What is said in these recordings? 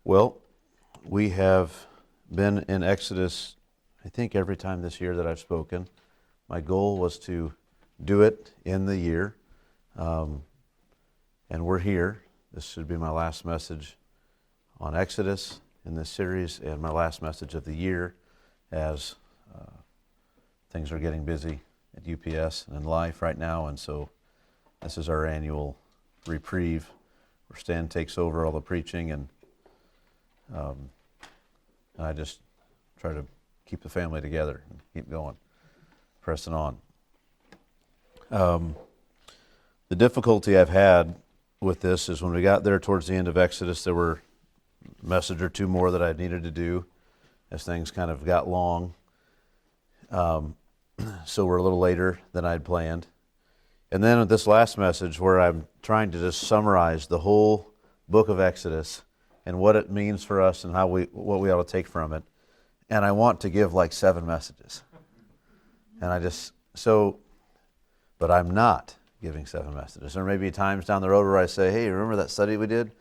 Well, we have been in Exodus, I think, every time this year that I've spoken. My goal was to do it in the year, and we're here. This should be my last message on Exodus in this series, and my last message of the year as things are getting busy at UPS and in life right now, and so this is our annual reprieve where Stan takes over all the preaching, and I just try to keep the family together and keep going, pressing on. The difficulty I've had with this is when we got there towards the end of Exodus, there were a message or two more that I needed to do as things kind of got long. So we're a little later than I'd planned. And then this last message where I'm trying to just summarize the whole book of Exodus and what it means for us and what we ought to take from it. And I want to give like 7 messages. And but I'm not giving 7 messages. There may be times down the road where I say, hey, remember that study we did?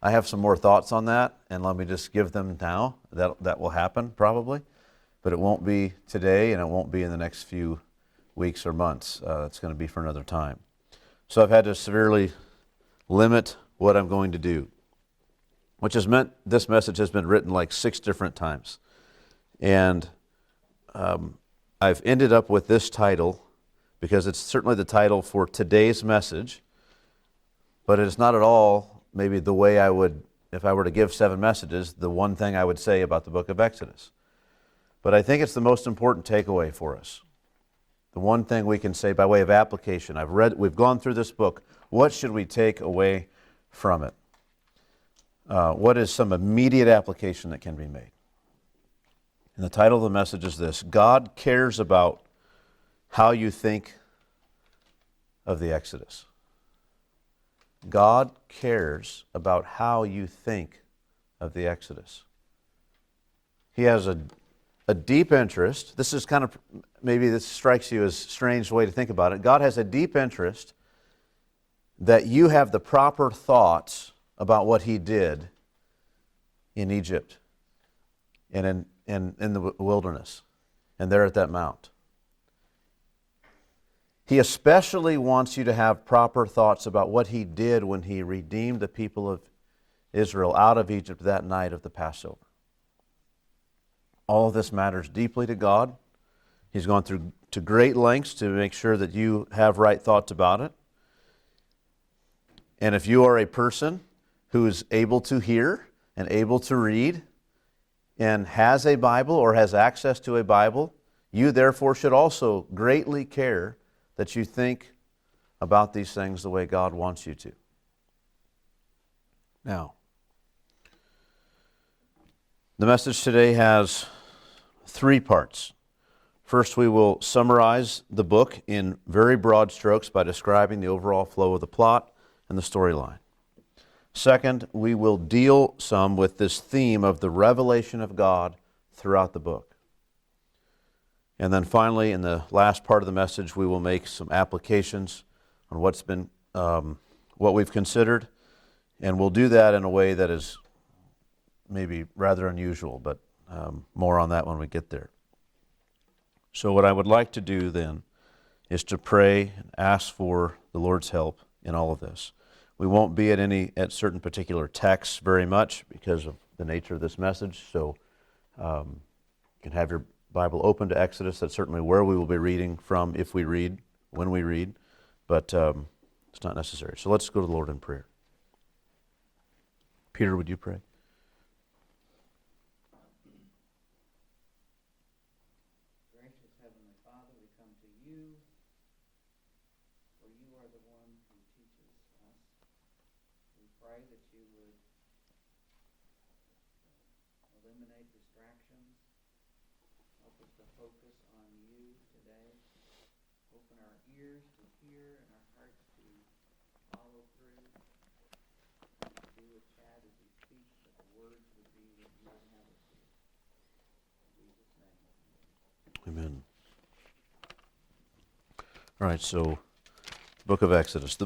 I have some more thoughts on that, and let me just give them now. That will happen probably. But it won't be today, and it won't be in the next few weeks or months. It's going to be for another time. So I've had to severely limit what I'm going to do, which has meant this message has been written like 6 different times. And I've ended up with this title because it's certainly the title for today's message, but it is not at all maybe the way I would, if I were to give 7 messages, the one thing I would say about the book of Exodus. But I think it's the most important takeaway for us. The one thing we can say by way of application. We've gone through this book. What should we take away from it? What is some immediate application that can be made? And the title of the message is this: God cares about how you think of the Exodus. God cares about how you think of the Exodus. He has a deep interest. This is kind of, maybe this strikes you as a strange way to think about it. God has a deep interest that you have the proper thoughts about what He did in Egypt and in the wilderness and there at that mount. He especially wants you to have proper thoughts about what He did when He redeemed the people of Israel out of Egypt that night of the Passover. All of this matters deeply to God. He's gone through to great lengths to make sure that you have right thoughts about it. And if you are a person who is able to hear and able to read and has a Bible or has access to a Bible, you therefore should also greatly care that you think about these things the way God wants you to. Now, the message today has 3 parts. First, we will summarize the book in very broad strokes by describing the overall flow of the plot and the storyline. Second, we will deal some with this theme of the revelation of God throughout the book. And then finally, in the last part of the message, we will make some applications on what we've considered, and we'll do that in a way that is maybe rather unusual, but more on that when we get there. So what I would like to do then is to pray and ask for the Lord's help in all of this. We won't be at certain particular texts very much because of the nature of this message, so you can have your Bible open to Exodus. That's certainly where we will be reading from if we read, when we read, but it's not necessary. So let's go to the Lord in prayer. Peter, would you pray? Gracious Heavenly Father, we come to you, for you are the one who teaches us. We pray that you would eliminate distractions, help us to focus on you today, open our ears to hear and our hearts to follow through. Be with Chad as he speaks, that the words would be what you would have us do. In Jesus' name. Amen. All right, so book of Exodus.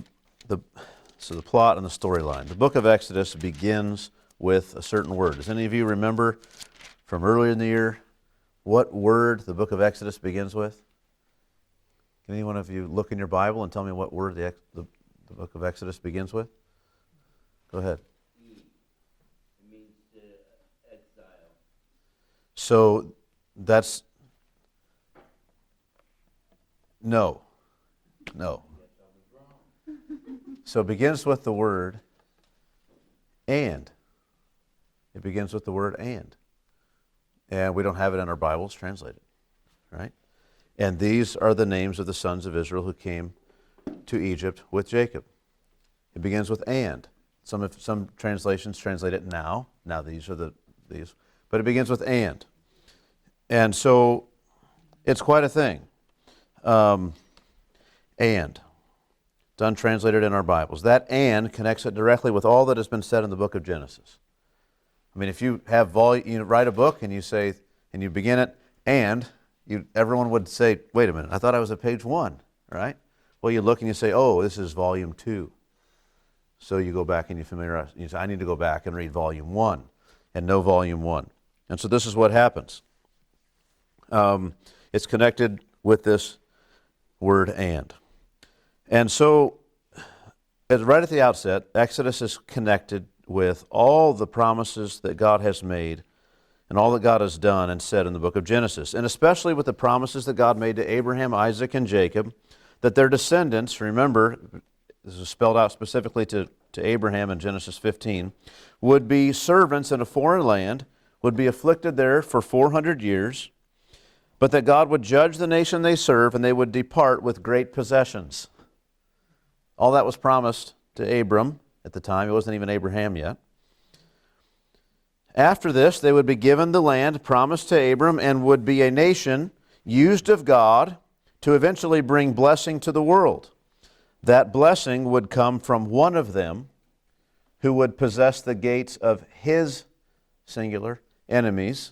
So the plot and the storyline. The book of Exodus begins with a certain word. Does any of you remember from earlier in the year what word the book of Exodus begins with? Can any one of you look in your Bible and tell me what word the book of Exodus begins with? Go ahead. It means exile. So that's no. So it begins with the word and. It begins with the word and. And we don't have it in our Bibles translated, right? And these are the names of the sons of Israel who came to Egypt with Jacob. It begins with and. Some translations translate it now. Now these are these. But it begins with and. And so it's quite a thing. And. It's untranslated in our Bibles. That and connects it directly with all that has been said in the book of Genesis. I mean, if you have you write a book and you say, and you begin it, and everyone would say, wait a minute, I thought I was at page 1, right? Well, you look and you say, oh, this is volume 2. So you go back and you familiarize. You say, I need to go back and read volume 1 and know volume 1. And so this is what happens. It's connected with this word and. And so, right at the outset, Exodus is connected with all the promises that God has made and all that God has done and said in the book of Genesis, and especially with the promises that God made to Abraham, Isaac, and Jacob, that their descendants, remember, this is spelled out specifically to Abraham in Genesis 15, would be servants in a foreign land, would be afflicted there for 400 years, but that God would judge the nation they serve and they would depart with great possessions. All that was promised to Abram at the time. It wasn't even Abraham yet. After this, they would be given the land promised to Abram and would be a nation used of God to eventually bring blessing to the world. That blessing would come from one of them who would possess the gates of his, singular, enemies.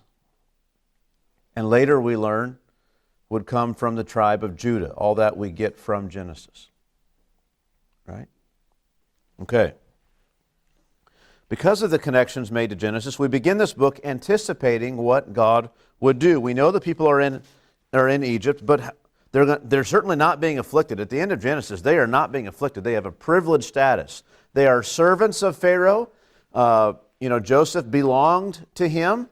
And later we learn would come from the tribe of Judah. All that we get from Genesis. Right? Okay. Because of the connections made to Genesis, we begin this book anticipating what God would do. We know the people are in Egypt, but they're certainly not being afflicted. At the end of Genesis, they are not being afflicted. They have a privileged status. They are servants of Pharaoh. Joseph belonged to him,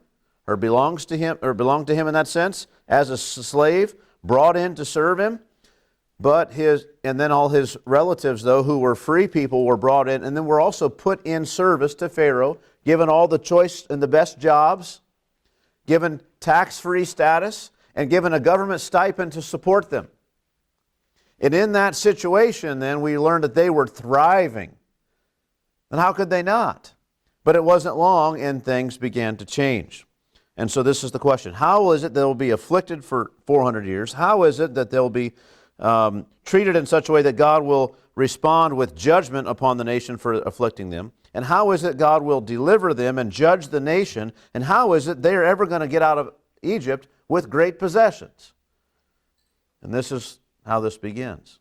or belonged to him in that sense, as a slave, brought in to serve him. And then all his relatives, though, who were free people, were brought in, and then were also put in service to Pharaoh, given all the choice and the best jobs, given tax-free status, and given a government stipend to support them. And in that situation, then, we learned that they were thriving. And how could they not? But it wasn't long, and things began to change. And so this is the question. How is it they'll be afflicted for 400 years? How is it that they'll be treated in such a way that God will respond with judgment upon the nation for afflicting them? And how is it God will deliver them and judge the nation? And how is it they're ever going to get out of Egypt with great possessions? And this is how this begins.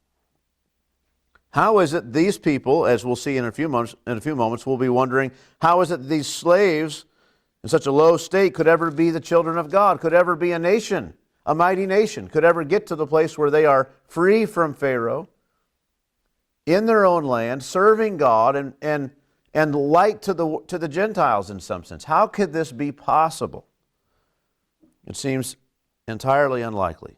How is it these people, as we'll see in a few moments, will be wondering, how is it these slaves in such a low state could ever be the children of God, could ever be a nation? A mighty nation could ever get to the place where they are free from Pharaoh, in their own land, serving God and light to the Gentiles in some sense. How could this be possible? It seems entirely unlikely.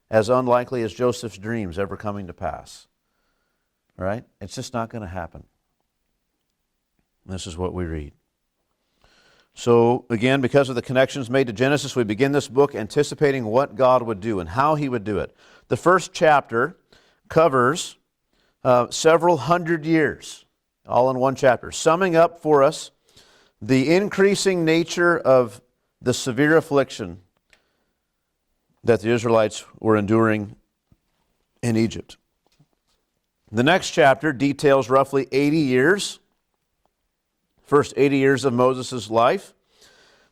As unlikely as Joseph's dreams ever coming to pass. Right? It's just not going to happen. This is what we read. So, again, because of the connections made to Genesis, we begin this book anticipating what God would do and how He would do it. The first chapter covers several hundred years, all in one chapter, summing up for us the increasing nature of the severe affliction that the Israelites were enduring in Egypt. The next chapter details roughly 80 years. First 80 years of Moses' life.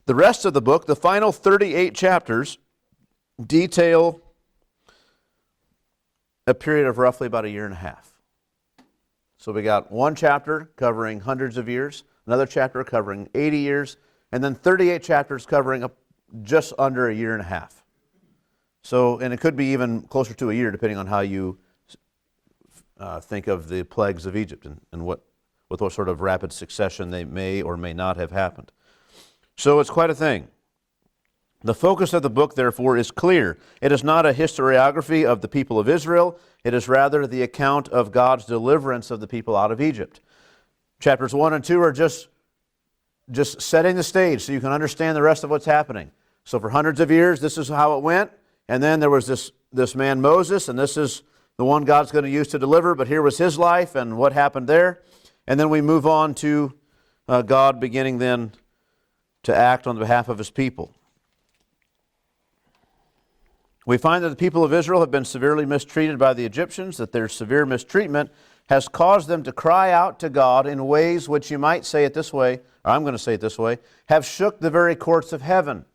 The rest of the book, the final 38 chapters, detail a period of roughly about a year and a half. So we got one chapter covering hundreds of years, another chapter covering 80 years, and then 38 chapters covering just under a year and a half. So, and it could be even closer to a year, depending on how you think of the plagues of Egypt and with what sort of rapid succession they may or may not have happened. So it's quite a thing. The focus of the book, therefore, is clear. It is not a historiography of the people of Israel. It is rather the account of God's deliverance of the people out of Egypt. Chapters 1 and 2 are just setting the stage so you can understand the rest of what's happening. So for hundreds of years, this is how it went. And then there was this man Moses, and this is the one God's going to use to deliver. But here was his life and what happened there. And then we move on to God beginning then to act on behalf of his people. We find that the people of Israel have been severely mistreated by the Egyptians, that their severe mistreatment has caused them to cry out to God in ways which you might say it this way, or I'm going to say it this way, have shook the very courts of heaven.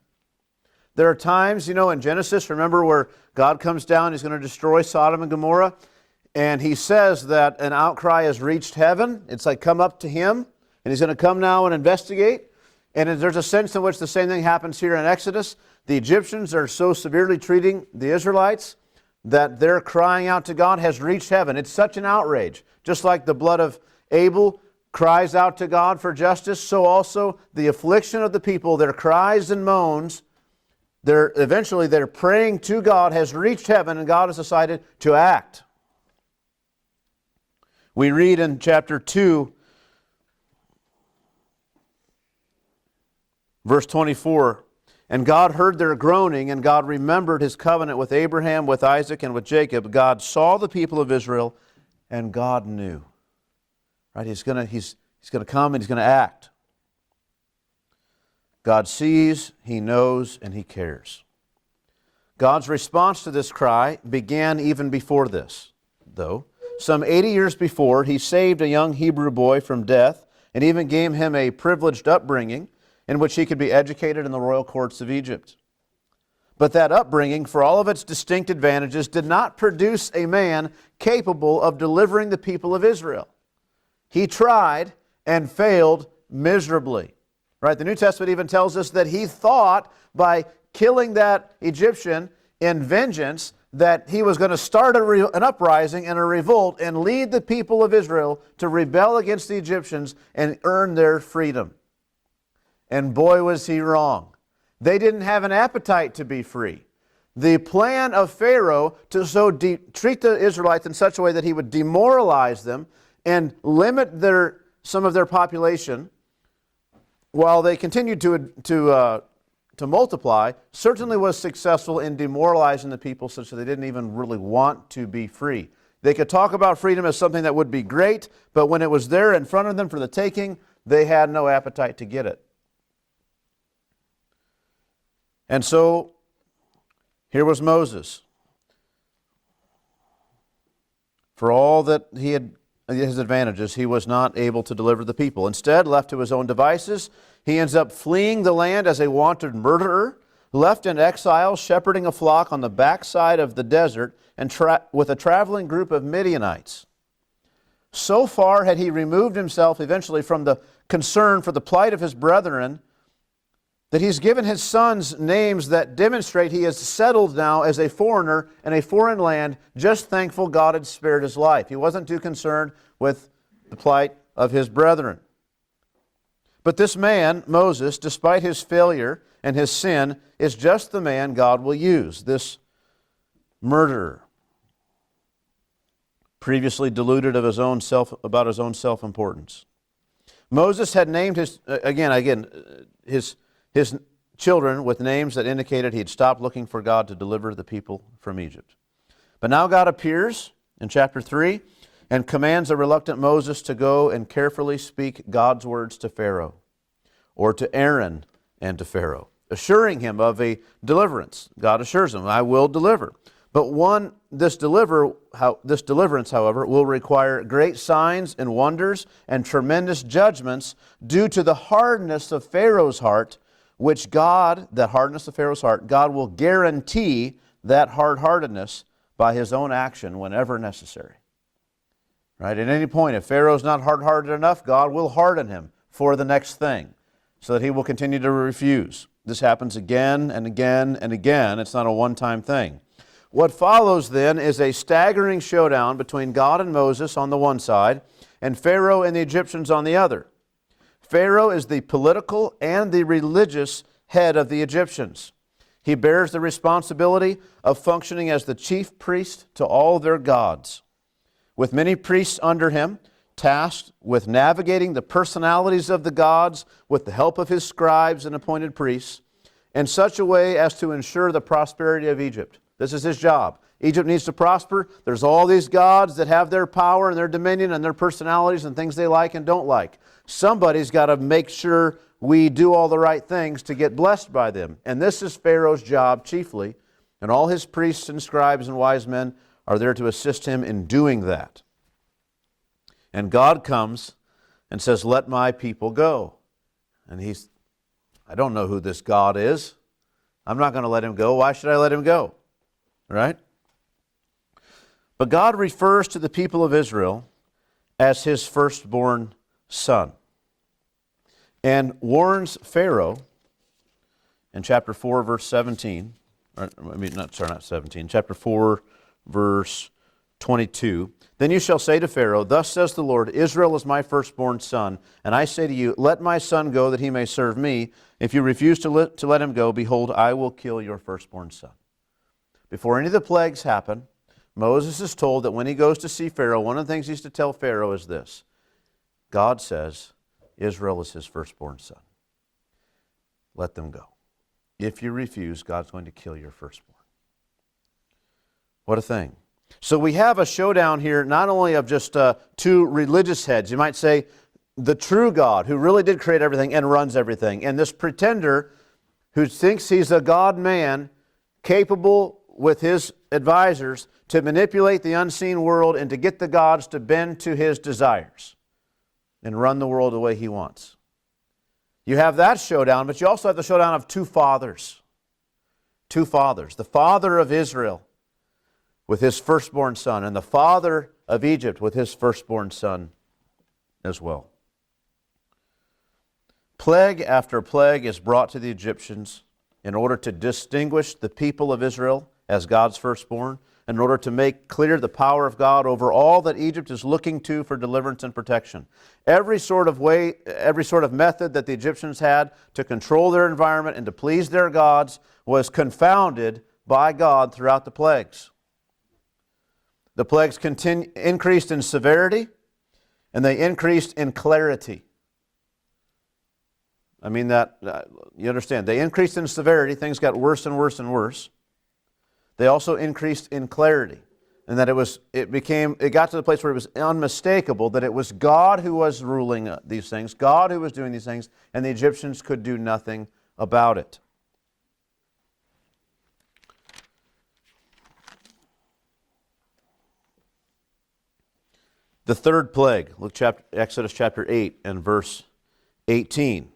There are times, in Genesis, remember, where God comes down, he's going to destroy Sodom and Gomorrah, and he says that an outcry has reached heaven. It's like come up to him, and he's going to come now and investigate. And there's a sense in which the same thing happens here in Exodus. The Egyptians are so severely treating the Israelites that their crying out to God has reached heaven. It's such an outrage. Just like the blood of Abel cries out to God for justice, so also the affliction of the people, their cries and moans, eventually their praying to God has reached heaven, and God has decided to act. We read in chapter 2, verse 24, and God heard their groaning, and God remembered his covenant with Abraham, with Isaac, and with Jacob. God saw the people of Israel, and God knew. Right? He's going to come and he's going to act. God sees, he knows, and he cares. God's response to this cry began even before this, though. Some 80 years before, he saved a young Hebrew boy from death and even gave him a privileged upbringing in which he could be educated in the royal courts of Egypt. But that upbringing, for all of its distinct advantages, did not produce a man capable of delivering the people of Israel. He tried and failed miserably. Right? The New Testament even tells us that he thought by killing that Egyptian in vengeance that he was going to start an uprising and a revolt and lead the people of Israel to rebel against the Egyptians and earn their freedom. And boy, was he wrong. They didn't have an appetite to be free. The plan of Pharaoh to treat the Israelites in such a way that he would demoralize them and limit some of their population while they continued to multiply, certainly was successful in demoralizing the people such that they didn't even really want to be free. They could talk about freedom as something that would be great, but when it was there in front of them for the taking, they had no appetite to get it. And so, here was Moses. For all that he had his advantages, he was not able to deliver the people. Instead, left to his own devices, he ends up fleeing the land as a wanted murderer, left in exile, shepherding a flock on the backside of the desert and with a traveling group of Midianites. So far had he removed himself eventually from the concern for the plight of his brethren that he's given his sons names that demonstrate he is settled now as a foreigner in a foreign land, just thankful God had spared his life. He wasn't too concerned with the plight of his brethren. But this man, Moses, despite his failure and his sin, is just the man God will use, this murderer, previously deluded of about his own self-importance. Moses had named his children with names that indicated he'd stopped looking for God to deliver the people from Egypt. But now God appears in chapter 3 and commands a reluctant Moses to go and carefully speak God's words to Pharaoh, or to Aaron and to Pharaoh, assuring him of a deliverance. God assures him, I will deliver. But this deliverance, however, will require great signs and wonders and tremendous judgments due to the hardness of Pharaoh's heart, which God will guarantee that hard-heartedness by his own action whenever necessary. Right? At any point, if Pharaoh's not hard-hearted enough, God will harden him for the next thing, so that he will continue to refuse. This happens again and again and again. It's not a one-time thing. What follows then is a staggering showdown between God and Moses on the one side and Pharaoh and the Egyptians on the other. Pharaoh is the political and the religious head of the Egyptians. He bears the responsibility of functioning as the chief priest to all their gods. With many priests under him, tasked with navigating the personalities of the gods with the help of his scribes and appointed priests, in such a way as to ensure the prosperity of Egypt. This is his job. Egypt needs to prosper. There's all these gods that have their power and their dominion and their personalities and things they like and don't like. Somebody's got to make sure we do all the right things to get blessed by them. And this is Pharaoh's job chiefly, and all his priests and scribes and wise men are there to assist him in doing that. And God comes and says, "Let my people go." And I don't know who this God is. I'm not going to let him go. Why should I let him go? Right? But God refers to the people of Israel as his firstborn son and warns Pharaoh in chapter 4, verse 17. Not 17. Chapter 4, verse 22. "Then you shall say to Pharaoh, Thus says the Lord, Israel is my firstborn son. And I say to you, let my son go that he may serve me. If you refuse to let him go, behold, I will kill your firstborn son." Before any of the plagues happen, Moses is told that when he goes to see Pharaoh, one of the things he's to tell Pharaoh is this: God says Israel is his firstborn son. Let them go. If you refuse, God's going to kill your firstborn. What a thing. So we have a showdown here, not only of just two religious heads. You might say the true God who really did create everything and runs everything, and this pretender who thinks he's a God-man capable with his advisors to manipulate the unseen world and to get the gods to bend to his desires and run the world the way he wants. You have that showdown, but you also have the showdown of two fathers. Two fathers. The father of Israel with his firstborn son, and the father of Egypt with his firstborn son as well. Plague after plague is brought to the Egyptians in order to distinguish the people of Israel as God's firstborn, in order to make clear the power of God over all that Egypt is looking to for deliverance and protection. Every sort of way, every sort of method that the Egyptians had to control their environment and to please their gods was confounded by God throughout the plagues. The plagues increased in severity, and they increased in clarity. I mean that, you understand, they increased in severity, things got worse and worse and worse. They also increased in clarity, and that it got to the place where it was unmistakable that it was God who was ruling these things, God who was doing these things, and the Egyptians could do nothing about it. The third plague, look Exodus chapter 8 and verse 18.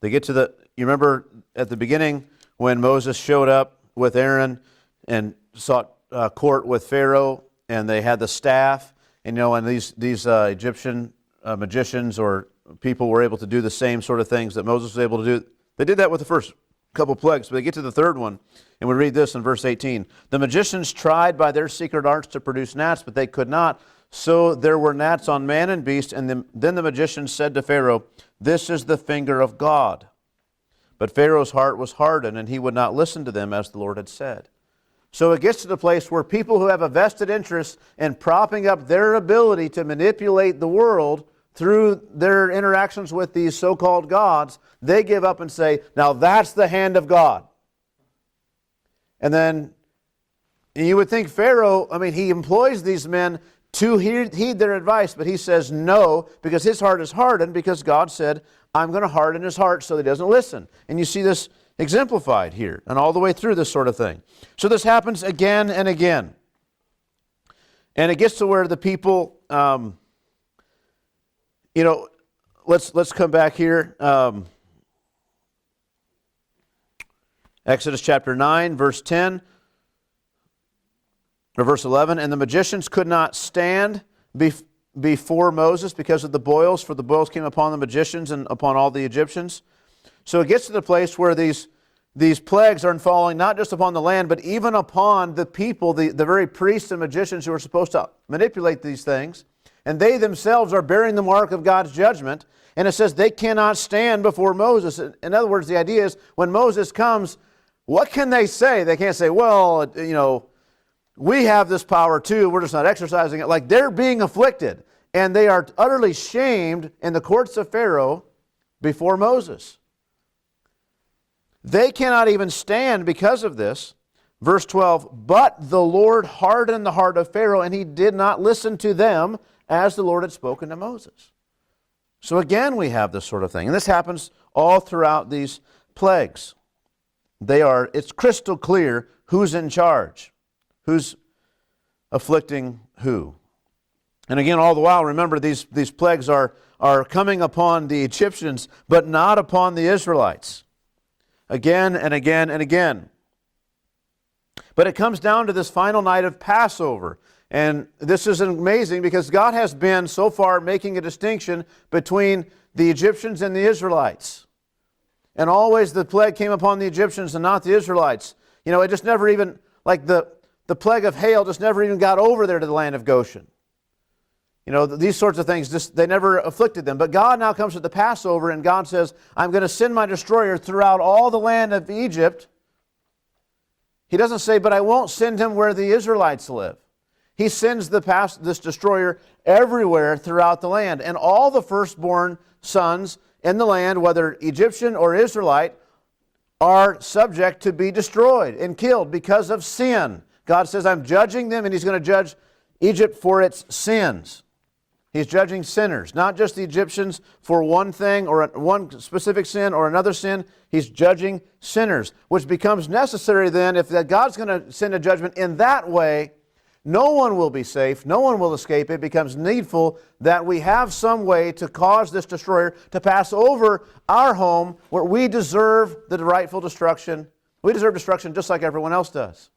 They get to you remember at the beginning when Moses showed up with Aaron and sought court with Pharaoh, and they had the staff, and these Egyptian magicians or people were able to do the same sort of things that Moses was able to do. They did that with the first couple plagues, but they get to the third one, and we read this in verse 18. "The magicians tried by their secret arts to produce gnats, but they could not. So there were gnats on man and beast, and then the magicians said to Pharaoh, 'This is the finger of God.' But Pharaoh's heart was hardened, and he would not listen to them as the Lord had said." So it gets to the place where people who have a vested interest in propping up their ability to manipulate the world through their interactions with these so-called gods, they give up and say, "Now that's the hand of God." And then you would think Pharaoh, he employs these men to heed their advice, but he says no, because his heart is hardened, because God said, "I'm going to harden his heart so that he doesn't listen." And you see this exemplified here and all the way through this sort of thing. So this happens again and again. And it gets to where the people, let's come back here. Exodus chapter 9, verse 10. Or verse 11, "And the magicians could not stand before Moses because of the boils, for the boils came upon the magicians and upon all the Egyptians. So it gets to the place where these plagues are falling not just upon the land, but even upon the people, the very priests and magicians who are supposed to manipulate these things. And they themselves are bearing the mark of God's judgment. And it says they cannot stand before Moses. In other words, the idea is when Moses comes, what can they say? They can't say, well, we have this power too, we're just not exercising it. Like they're being afflicted, and they are utterly shamed in the courts of Pharaoh before Moses. They cannot even stand because of this. Verse 12, but the Lord hardened the heart of Pharaoh, and he did not listen to them as the Lord had spoken to Moses. So again, we have this sort of thing. And this happens all throughout these plagues. It's crystal clear who's in charge, who's afflicting who. And again, all the while, remember, these plagues are coming upon the Egyptians, but not upon the Israelites. Again and again and again. But it comes down to this final night of Passover. And this is amazing because God has been so far making a distinction between the Egyptians and the Israelites. And always the plague came upon the Egyptians and not the Israelites. It just never even, like the plague of hail just never even got over there to the land of Goshen. These sorts of things, they never afflicted them. But God now comes to the Passover, and God says, I'm going to send my destroyer throughout all the land of Egypt. He doesn't say, but I won't send him where the Israelites live. He sends this destroyer everywhere throughout the land. And all the firstborn sons in the land, whether Egyptian or Israelite, are subject to be destroyed and killed because of sin. God says, I'm judging them, and he's going to judge Egypt for its sins. He's judging sinners, not just the Egyptians for one thing or one specific sin or another sin. He's judging sinners, which becomes necessary then if God's going to send a judgment in that way. No one will be safe. No one will escape. It becomes needful that we have some way to cause this destroyer to pass over our home where we deserve the rightful destruction. We deserve destruction just like everyone else does.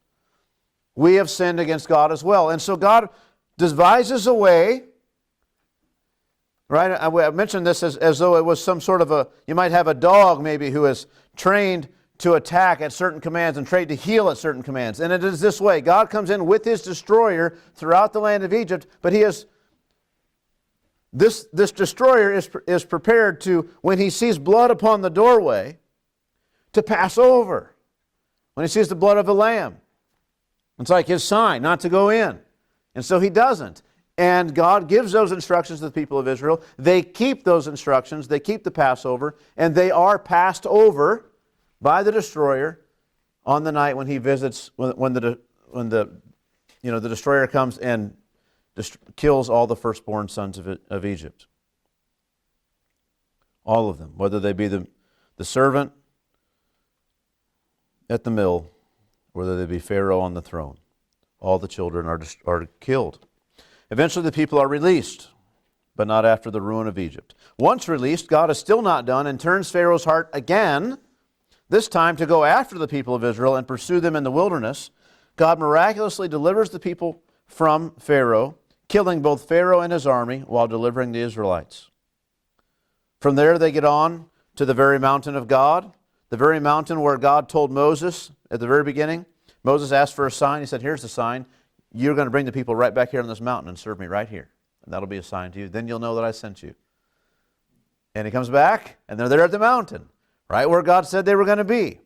We have sinned against God as well. And so God devises a way, right? I mentioned this as though it was some sort of you might have a dog maybe who is trained to attack at certain commands and trained to heal at certain commands. And it is this way. God comes in with his destroyer throughout the land of Egypt, but this destroyer is prepared to, when he sees blood upon the doorway, to pass over. When he sees the blood of a lamb. It's like his sign not to go in. And so he doesn't. And God gives those instructions to the people of Israel. They keep those instructions. They keep the Passover. And they are passed over by the destroyer on the night when he visits, when the destroyer comes and kills all the firstborn sons of Egypt. All of them, whether they be the servant at the mill, whether they be Pharaoh on the throne. All the children are killed. Eventually the people are released, but not after the ruin of Egypt. Once released, God is still not done and turns Pharaoh's heart again, this time to go after the people of Israel and pursue them in the wilderness. God miraculously delivers the people from Pharaoh, killing both Pharaoh and his army while delivering the Israelites. From there they get on to the very mountain of God, the very mountain where God told Moses at the very beginning. Moses asked for a sign. He said, here's the sign. You're going to bring the people right back here on this mountain and serve me right here. And that'll be a sign to you. Then you'll know that I sent you. And he comes back, and they're there at the mountain, right where God said they were going to be.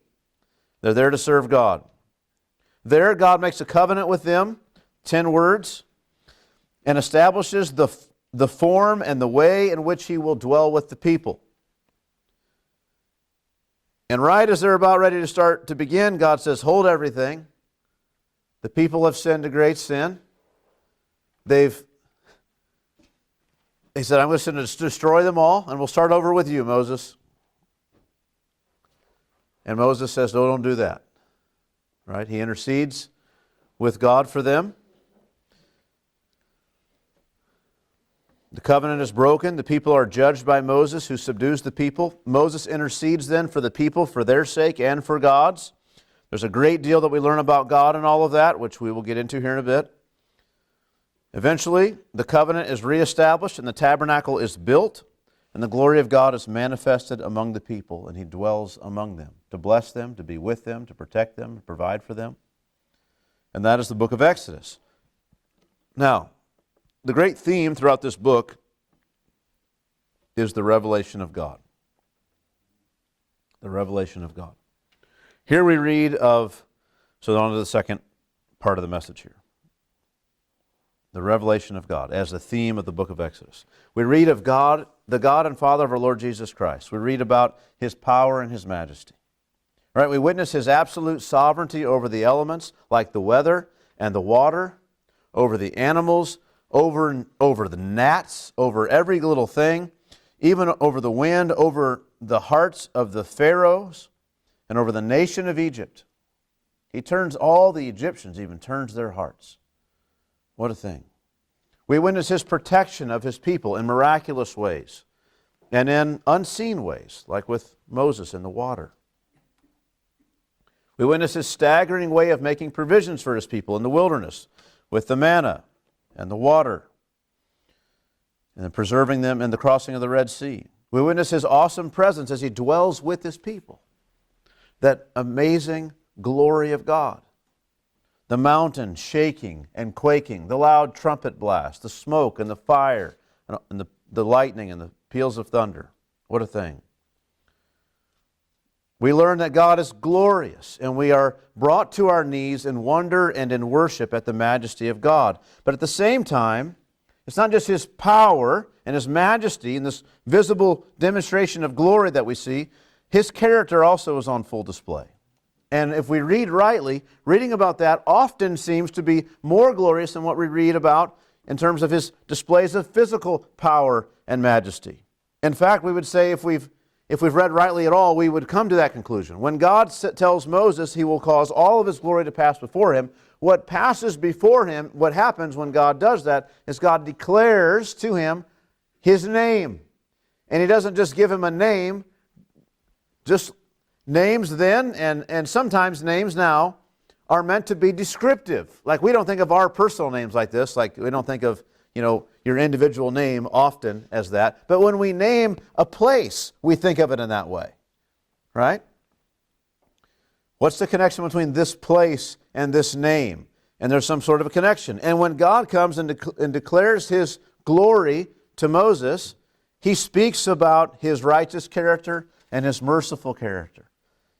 They're there to serve God. There, God makes a covenant with them, 10 words, and establishes the form and the way in which he will dwell with the people. And right as they're about ready to start to begin, God says, hold everything. The people have sinned a great sin. He said, I'm going to destroy them all, and we'll start over with you, Moses. And Moses says, no, don't do that. Right? He intercedes with God for them. The covenant is broken. The people are judged by Moses, who subdues the people. Moses intercedes then for the people, for their sake and for God's. There's a great deal that we learn about God and all of that, which we will get into here in a bit. Eventually, the covenant is reestablished and the tabernacle is built, and the glory of God is manifested among the people, and he dwells among them to bless them, to be with them, to protect them, to provide for them. And that is the book of Exodus. Now, the great theme throughout this book is the revelation of God. The revelation of God. Here we read of, so on to the second part of the message here. The revelation of God as the theme of the book of Exodus. We read of God, the God and Father of our Lord Jesus Christ. We read about his power and his majesty. Right? We witness his absolute sovereignty over the elements, like the weather and the water, over the animals, over the gnats, over every little thing, even over the wind, over the hearts of the pharaohs, and over the nation of Egypt. He turns all the Egyptians, even turns their hearts. What a thing. We witness his protection of his people in miraculous ways and in unseen ways, like with Moses in the water. We witness his staggering way of making provisions for his people in the wilderness with the manna and the water and preserving them in the crossing of the Red Sea. We witness his awesome presence as he dwells with his people. That amazing glory of God. The mountain shaking and quaking, the loud trumpet blast, the smoke and the fire, and the lightning and the peals of thunder. What a thing. We learn that God is glorious, and we are brought to our knees in wonder and in worship at the majesty of God. But at the same time, it's not just his power and his majesty and this visible demonstration of glory that we see, his character also is on full display. And if we read rightly, reading about that often seems to be more glorious than what we read about in terms of his displays of physical power and majesty. In fact, we would say if we've read rightly at all, we would come to that conclusion. When God tells Moses he will cause all of his glory to pass before him, what passes before him, what happens when God does that, is God declares to him his name. And he doesn't just give him a name, just names then, and sometimes names now, are meant to be descriptive. Like we don't think of our personal names like this, like we don't think of, your individual name often as that. But when we name a place, we think of it in that way. Right? What's the connection between this place and this name? And there's some sort of a connection. And when God comes and declares his glory to Moses, he speaks about his righteous character and his merciful character.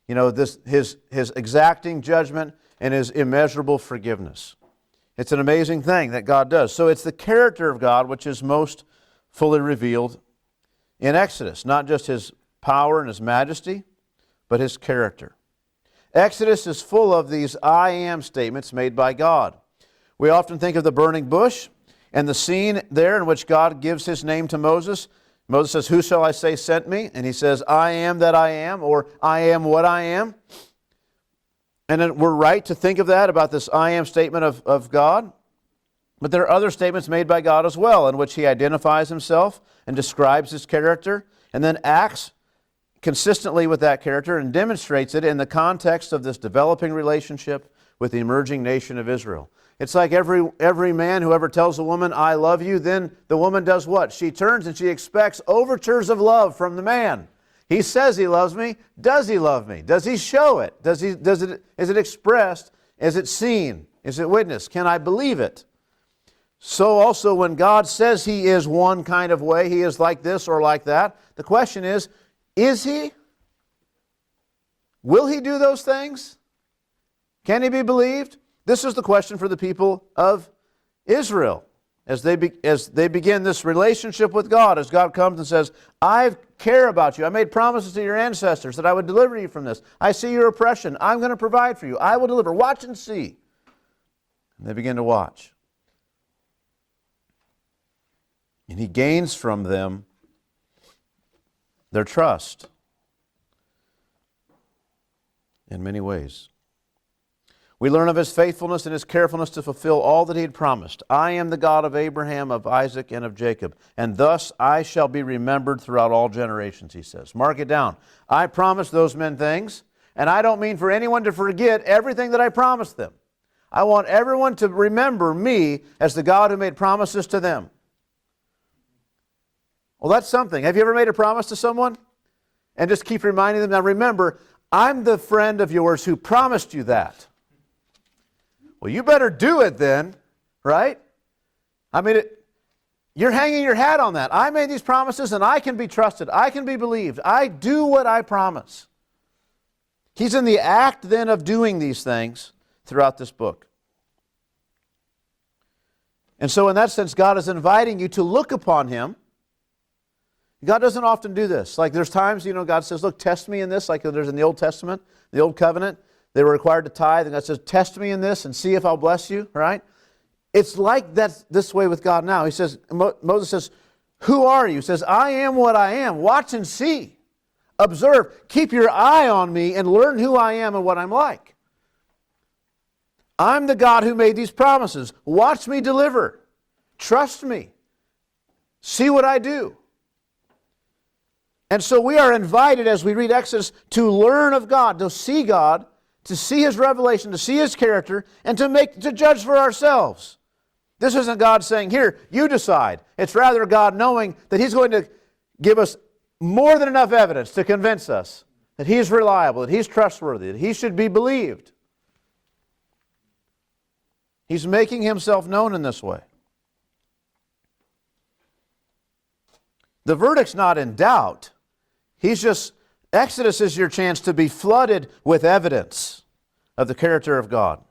His exacting judgment and his immeasurable forgiveness. It's an amazing thing that God does. So it's the character of God which is most fully revealed in Exodus. Not just his power and his majesty, but his character. Exodus is full of these I am statements made by God. We often think of the burning bush and the scene there in which God gives his name to Moses. Moses says, "Who shall I say sent me?" And he says, "I am that I am," or "I am what I am." And then we're right to think of that about this I am statement of God. But there are other statements made by God as well in which he identifies himself and describes his character and then acts consistently with that character and demonstrates it in the context of this developing relationship with the emerging nation of Israel. It's like every man who ever tells a woman, "I love you," then the woman does what? She turns and she expects overtures of love from the man. He says he loves me. Does he love me? Does he show it? Is it expressed? Is it seen? Is it witnessed? Can I believe it? So also when God says he is one kind of way, he is like this or like that, the question is he? Will he do those things? Can he be believed? This is the question for the people of Israel as they begin this relationship with God, as God comes and says, "I care about you. I made promises to your ancestors that I would deliver you from this. I see your oppression. I'm going to provide for you. I will deliver. Watch and see." And they begin to watch. And he gains from them their trust in many ways. We learn of his faithfulness and his carefulness to fulfill all that he had promised. "I am the God of Abraham, of Isaac, and of Jacob, and thus I shall be remembered throughout all generations," he says. Mark it down. I promised those men things, and I don't mean for anyone to forget everything that I promised them. I want everyone to remember me as the God who made promises to them. Well, that's something. Have you ever made a promise to someone? And just keep reminding them, now remember, I'm the friend of yours who promised you that. Well, you better do it then, right? I mean, you're hanging your hat on that. I made these promises and I can be trusted. I can be believed. I do what I promise. He's in the act then of doing these things throughout this book. And so in that sense, God is inviting you to look upon Him. God doesn't often do this. Like there's times, God says, look, test me in this, like there's in the Old Testament, the Old Covenant. They were required to tithe, and God says, test me in this and see if I'll bless you, right? It's like that's this way with God now. He says, Moses says, who are you? He says, I am what I am. Watch and see. Observe. Keep your eye on me and learn who I am and what I'm like. I'm the God who made these promises. Watch me deliver. Trust me. See what I do. And so we are invited as we read Exodus to learn of God, to see God, to see His revelation, to see His character, and to judge for ourselves. This isn't God saying, here, you decide. It's rather God knowing that He's going to give us more than enough evidence to convince us that He's reliable, that He's trustworthy, that He should be believed. He's making Himself known in this way. The verdict's not in doubt. Exodus is your chance to be flooded with evidence of the character of God.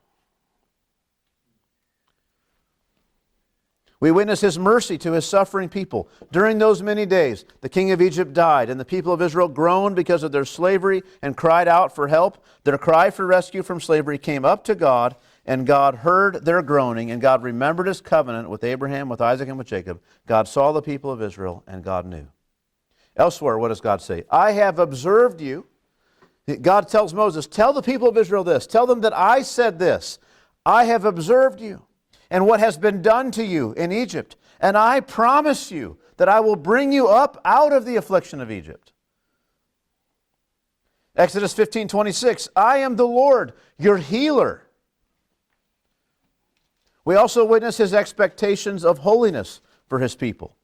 We witness His mercy to His suffering people. During those many days, the king of Egypt died, and the people of Israel groaned because of their slavery and cried out for help. Their cry for rescue from slavery came up to God, and God heard their groaning, and God remembered His covenant with Abraham, with Isaac, and with Jacob. God saw the people of Israel, and God knew. Elsewhere, what does God say? I have observed you. God tells Moses, tell the people of Israel this. Tell them that I said this. I have observed you and what has been done to you in Egypt. And I promise you that I will bring you up out of the affliction of Egypt. Exodus 15:26, I am the Lord, your healer. We also witness His expectations of holiness for His people.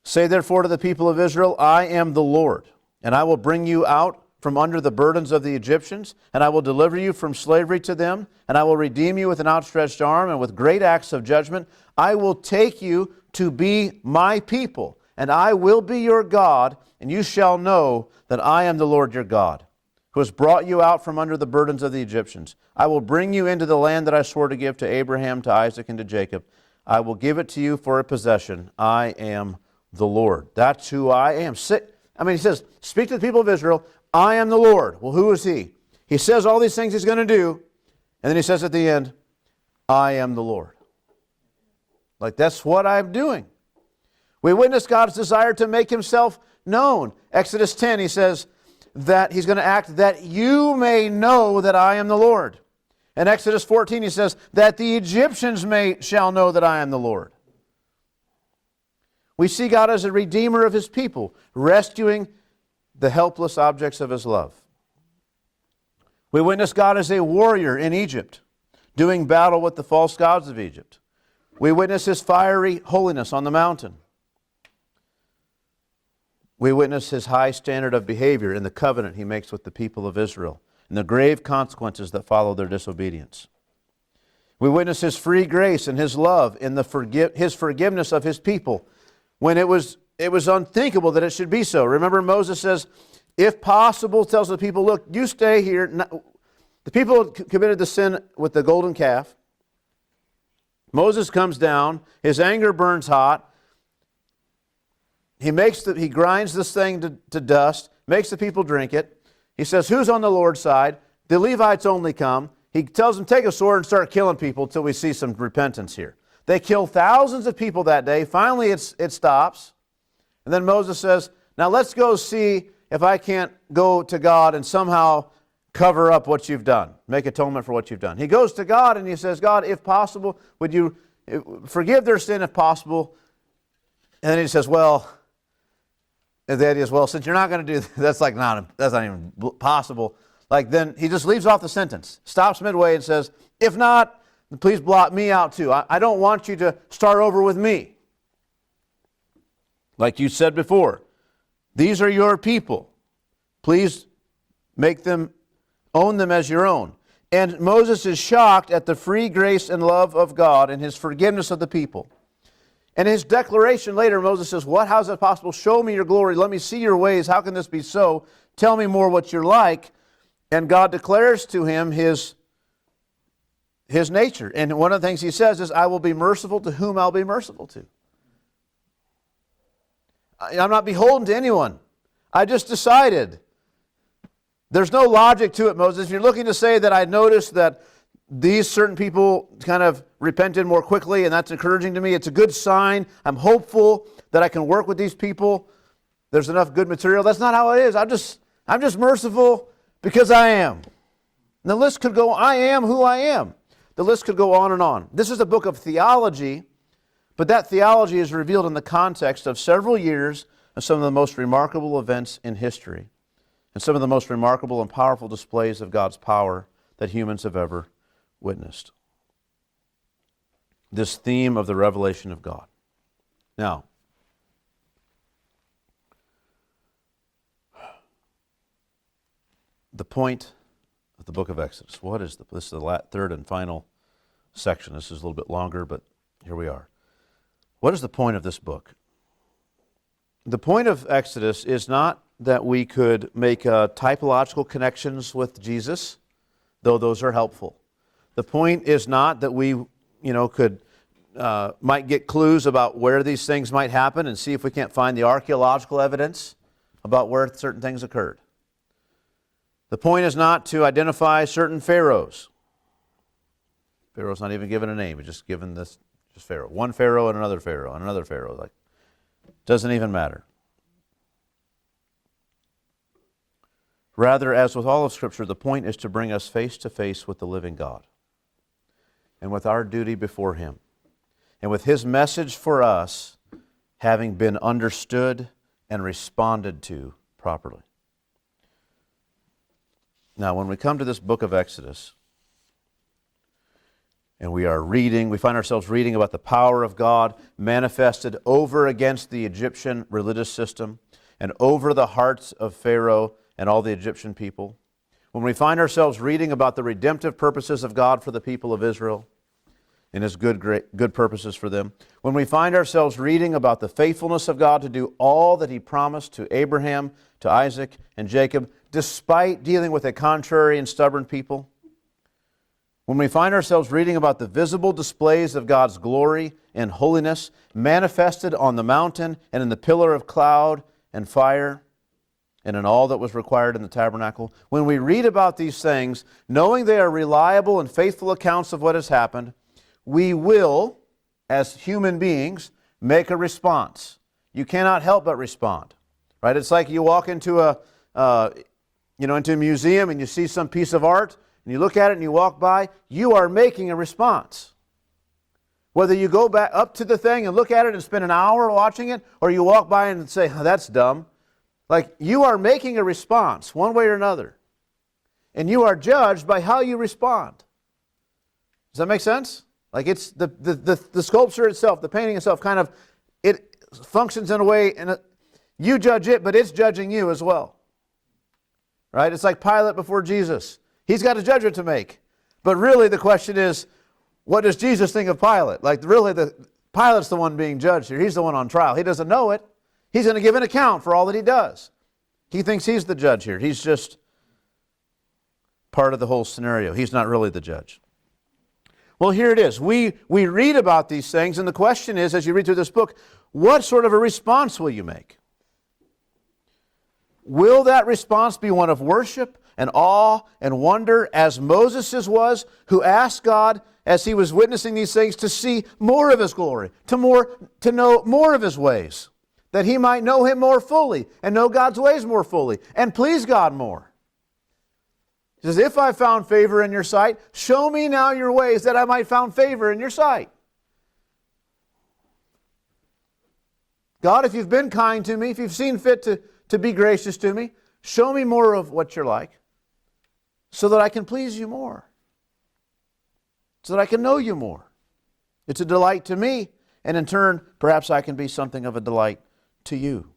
Say therefore to the people of Israel, I am the Lord, and I will bring you out from under the burdens of the Egyptians, and I will deliver you from slavery to them, and I will redeem you with an outstretched arm and with great acts of judgment. I will take you to be my people, and I will be your God, and you shall know that I am the Lord your God, who has brought you out from under the burdens of the Egyptians. I will bring you into the land that I swore to give to Abraham, to Isaac, and to Jacob. I will give it to you for a possession. I am the Lord. That's who I am. He says, speak to the people of Israel, I am the Lord. Well, who is He? He says all these things He's going to do, and then He says at the end, I am the Lord. Like, that's what I'm doing. We witness God's desire to make Himself known. Exodus 10, He says that He's going to act that you may know that I am the Lord. In Exodus 14, He says that the Egyptians shall know that I am the Lord. We see God as a redeemer of His people, rescuing the helpless objects of His love. We witness God as a warrior in Egypt, doing battle with the false gods of Egypt. We witness His fiery holiness on the mountain. We witness His high standard of behavior in the covenant He makes with the people of Israel and the grave consequences that follow their disobedience. We witness His free grace and His love in His forgiveness of His people when it was unthinkable that it should be so. Remember, Moses says, if possible, tells the people, look, you stay here. The people committed the sin with the golden calf. Moses comes down. His anger burns hot. He grinds this thing to dust, makes the people drink it. He says, who's on the Lord's side? The Levites only come. He tells them, take a sword and start killing people until we see some repentance here. They kill thousands of people that day. Finally, it stops. And then Moses says, now let's go see if I can't go to God and somehow cover up what you've done, make atonement for what you've done. He goes to God and he says, God, if possible, would you forgive their sin if possible? And then he says, well, the idea is, well, since you're not going to do that, that's not even possible. Like then he just leaves off the sentence, stops midway and says, if not, please blot me out too. I don't want you to start over with me. Like you said before, these are your people. Please own them as your own. And Moses is shocked at the free grace and love of God and his forgiveness of the people. And his declaration later, Moses says, what? How is that possible? Show me your glory. Let me see your ways. How can this be so? Tell me more what you're like. And God declares to him his nature. And one of the things he says is, I will be merciful to whom I'll be merciful to. I'm not beholden to anyone. I just decided. There's no logic to it, Moses. If you're looking to say that I noticed that these certain people kind of repented more quickly, and that's encouraging to me, it's a good sign. I'm hopeful that I can work with these people. There's enough good material. That's not how it is. I'm just merciful because I am. And the list could go, I am who I am. The list could go on and on. This is a book of theology, but that theology is revealed in the context of several years of some of the most remarkable events in history and some of the most remarkable and powerful displays of God's power that humans have ever witnessed. This theme of the revelation of God. Now, the point of the book of Exodus. This is the third and final section. This is a little bit longer, but here we are. What is the point of this book? The point of Exodus is not that we could make typological connections with Jesus, though those are helpful. The point is not that we, might get clues about where these things might happen and see if we can't find the archaeological evidence about where certain things occurred. The point is not to identify certain pharaohs. Pharaoh's not even given a name. It's just given this, just Pharaoh. One Pharaoh and another Pharaoh and another Pharaoh. Like, doesn't even matter. Rather, as with all of Scripture, the point is to bring us face to face with the living God and with our duty before Him and with His message for us having been understood and responded to properly. Now, when we come to this book of Exodus, and we find ourselves reading about the power of God manifested over against the Egyptian religious system and over the hearts of Pharaoh and all the Egyptian people. When we find ourselves reading about the redemptive purposes of God for the people of Israel and His good purposes for them. When we find ourselves reading about the faithfulness of God to do all that He promised to Abraham, to Isaac, and Jacob, despite dealing with a contrary and stubborn people. When we find ourselves reading about the visible displays of God's glory and holiness manifested on the mountain and in the pillar of cloud and fire and in all that was required in the tabernacle, when we read about these things, knowing they are reliable and faithful accounts of what has happened, we will, as human beings, make a response. You cannot help but respond. Right? It's like you walk into into a museum and you see some piece of art and you look at it and you walk by, you are making a response. Whether you go back up to the thing and look at it and spend an hour watching it, or you walk by and say, oh, that's dumb. Like, you are making a response one way or another. And you are judged by how you respond. Does that make sense? Like, it's the sculpture itself, the painting itself, kind of, it functions in a way, and you judge it, but it's judging you as well. Right? It's like Pilate before Jesus. He's got a judgment to make. But really the question is, what does Jesus think of Pilate? Like, really, Pilate's the one being judged here. He's the one on trial. He doesn't know it. He's going to give an account for all that he does. He thinks he's the judge here. He's just part of the whole scenario. He's not really the judge. Well, here it is. We read about these things, and the question is, as you read through this book, what sort of a response will you make? Will that response be one of worship and awe and wonder, as Moses' was, who asked God, as he was witnessing these things, to see more of His glory, to know more of His ways, that he might know Him more fully and know God's ways more fully and please God more? He says, if I found favor in your sight, show me now your ways that I might find favor in your sight. God, if you've been kind to me, if you've seen fit to be gracious to me, show me more of what you're like. so that I can please you more, so that I can know you more. It's a delight to me, and in turn, perhaps I can be something of a delight to you.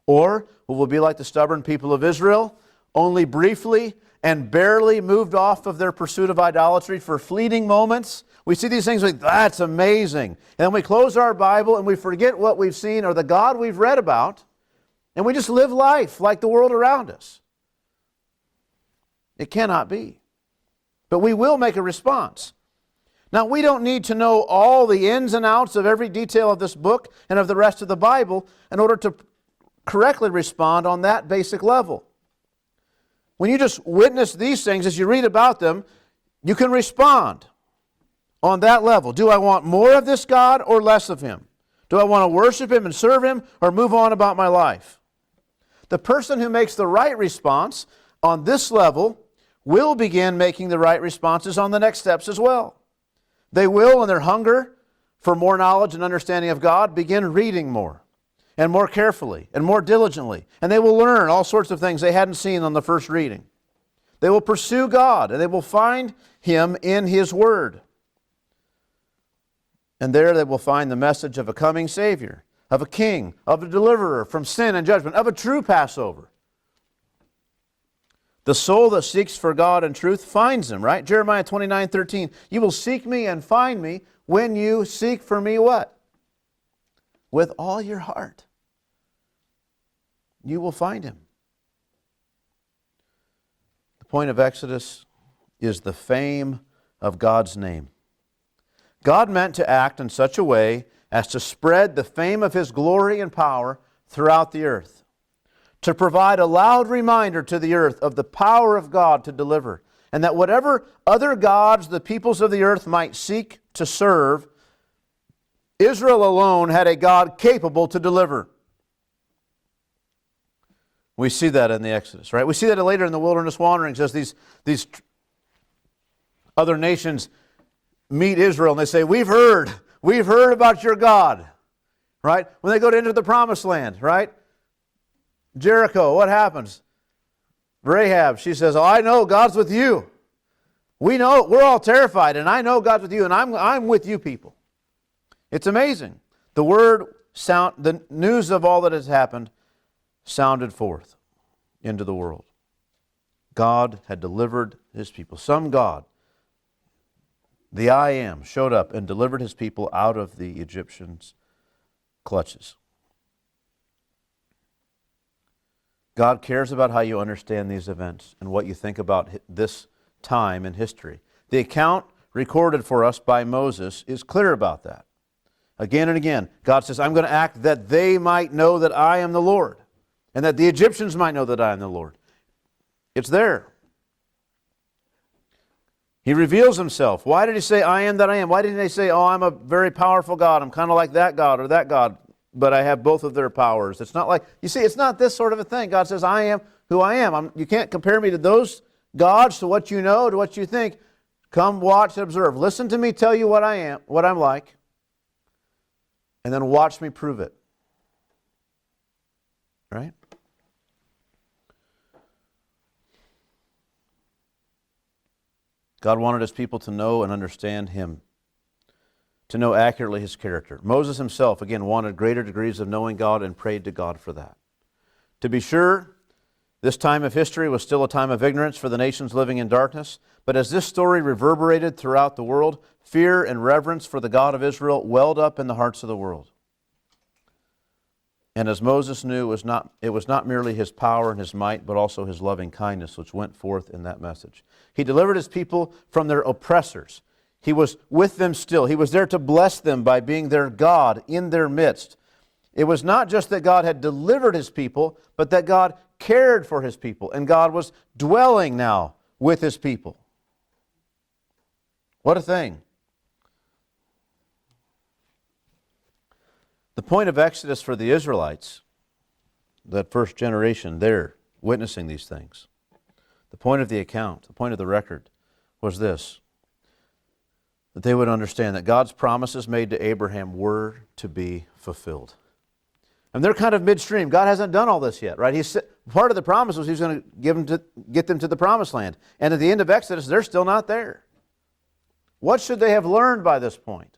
Or we will be like the stubborn people of Israel, only briefly and barely moved off of their pursuit of idolatry for fleeting moments. We see these things like, that's amazing. And then we close our Bible and we forget what we've seen or the God we've read about, and we just live life like the world around us. It cannot be. But we will make a response. Now, we don't need to know all the ins and outs of every detail of this book and of the rest of the Bible in order to correctly respond on that basic level. When you just witness these things as you read about them, you can respond on that level. Do I want more of this God or less of Him? Do I want to worship Him and serve Him or move on about my life? The person who makes the right response on this level will begin making the right responses on the next steps as well. They will, in their hunger for more knowledge and understanding of God, begin reading more and more carefully and more diligently. And they will learn all sorts of things they hadn't seen on the first reading. They will pursue God and they will find Him in His Word. And there they will find the message of a coming Savior, of a King, of a deliverer from sin and judgment, of a true Passover. The soul that seeks for God and truth finds Him, right? Jeremiah 29:13. You will seek me and find me when you seek for me what? With all your heart. You will find Him. The point of Exodus is the fame of God's name. God meant to act in such a way as to spread the fame of His glory and power throughout the earth, to provide a loud reminder to the earth of the power of God to deliver, and that whatever other gods the peoples of the earth might seek to serve, Israel alone had a God capable to deliver. We see that in the Exodus, right? We see that later in the wilderness wanderings as these other nations meet Israel and they say, we've heard about your God, right? When they go to enter the promised land, right? Jericho, what happens? Rahab, she says, oh, I know God's with you. We know, we're all terrified, and I know God's with you, and I'm with you people. It's amazing. The news of all that has happened sounded forth into the world. God had delivered His people. Some God, the I Am, showed up and delivered His people out of the Egyptians' clutches. God cares about how you understand these events and what you think about this time in history. The account recorded for us by Moses is clear about that. Again and again, God says, I'm going to act that they might know that I am the Lord, and that the Egyptians might know that I am the Lord. It's there. He reveals Himself. Why did He say, I am that I am? Why didn't He say, oh, I'm a very powerful God. I'm kind of like that God or that God, but I have both of their powers. It's not like, you see, it's not this sort of a thing. God says, I am who I am. You can't compare me to those gods, to what you know, to what you think. Come watch and observe. Listen to me tell you what I am, what I'm like, and then watch me prove it. Right? God wanted His people to know and understand Him, to know accurately His character. Moses himself, again, wanted greater degrees of knowing God and prayed to God for that. To be sure, this time of history was still a time of ignorance for the nations living in darkness, but as this story reverberated throughout the world, fear and reverence for the God of Israel welled up in the hearts of the world. And as Moses knew, it was not merely His power and His might, but also His loving kindness which went forth in that message. He delivered His people from their oppressors. He was with them still. He was there to bless them by being their God in their midst. It was not just that God had delivered His people, but that God cared for His people, and God was dwelling now with His people. What a thing. The point of Exodus for the Israelites, that first generation there witnessing these things, the point of the account, the point of the record was this: that they would understand that God's promises made to Abraham were to be fulfilled. And they're kind of midstream. God hasn't done all this yet, right? Part of the promise was He's going to get them to the promised land. And at the end of Exodus, they're still not there. What should they have learned by this point?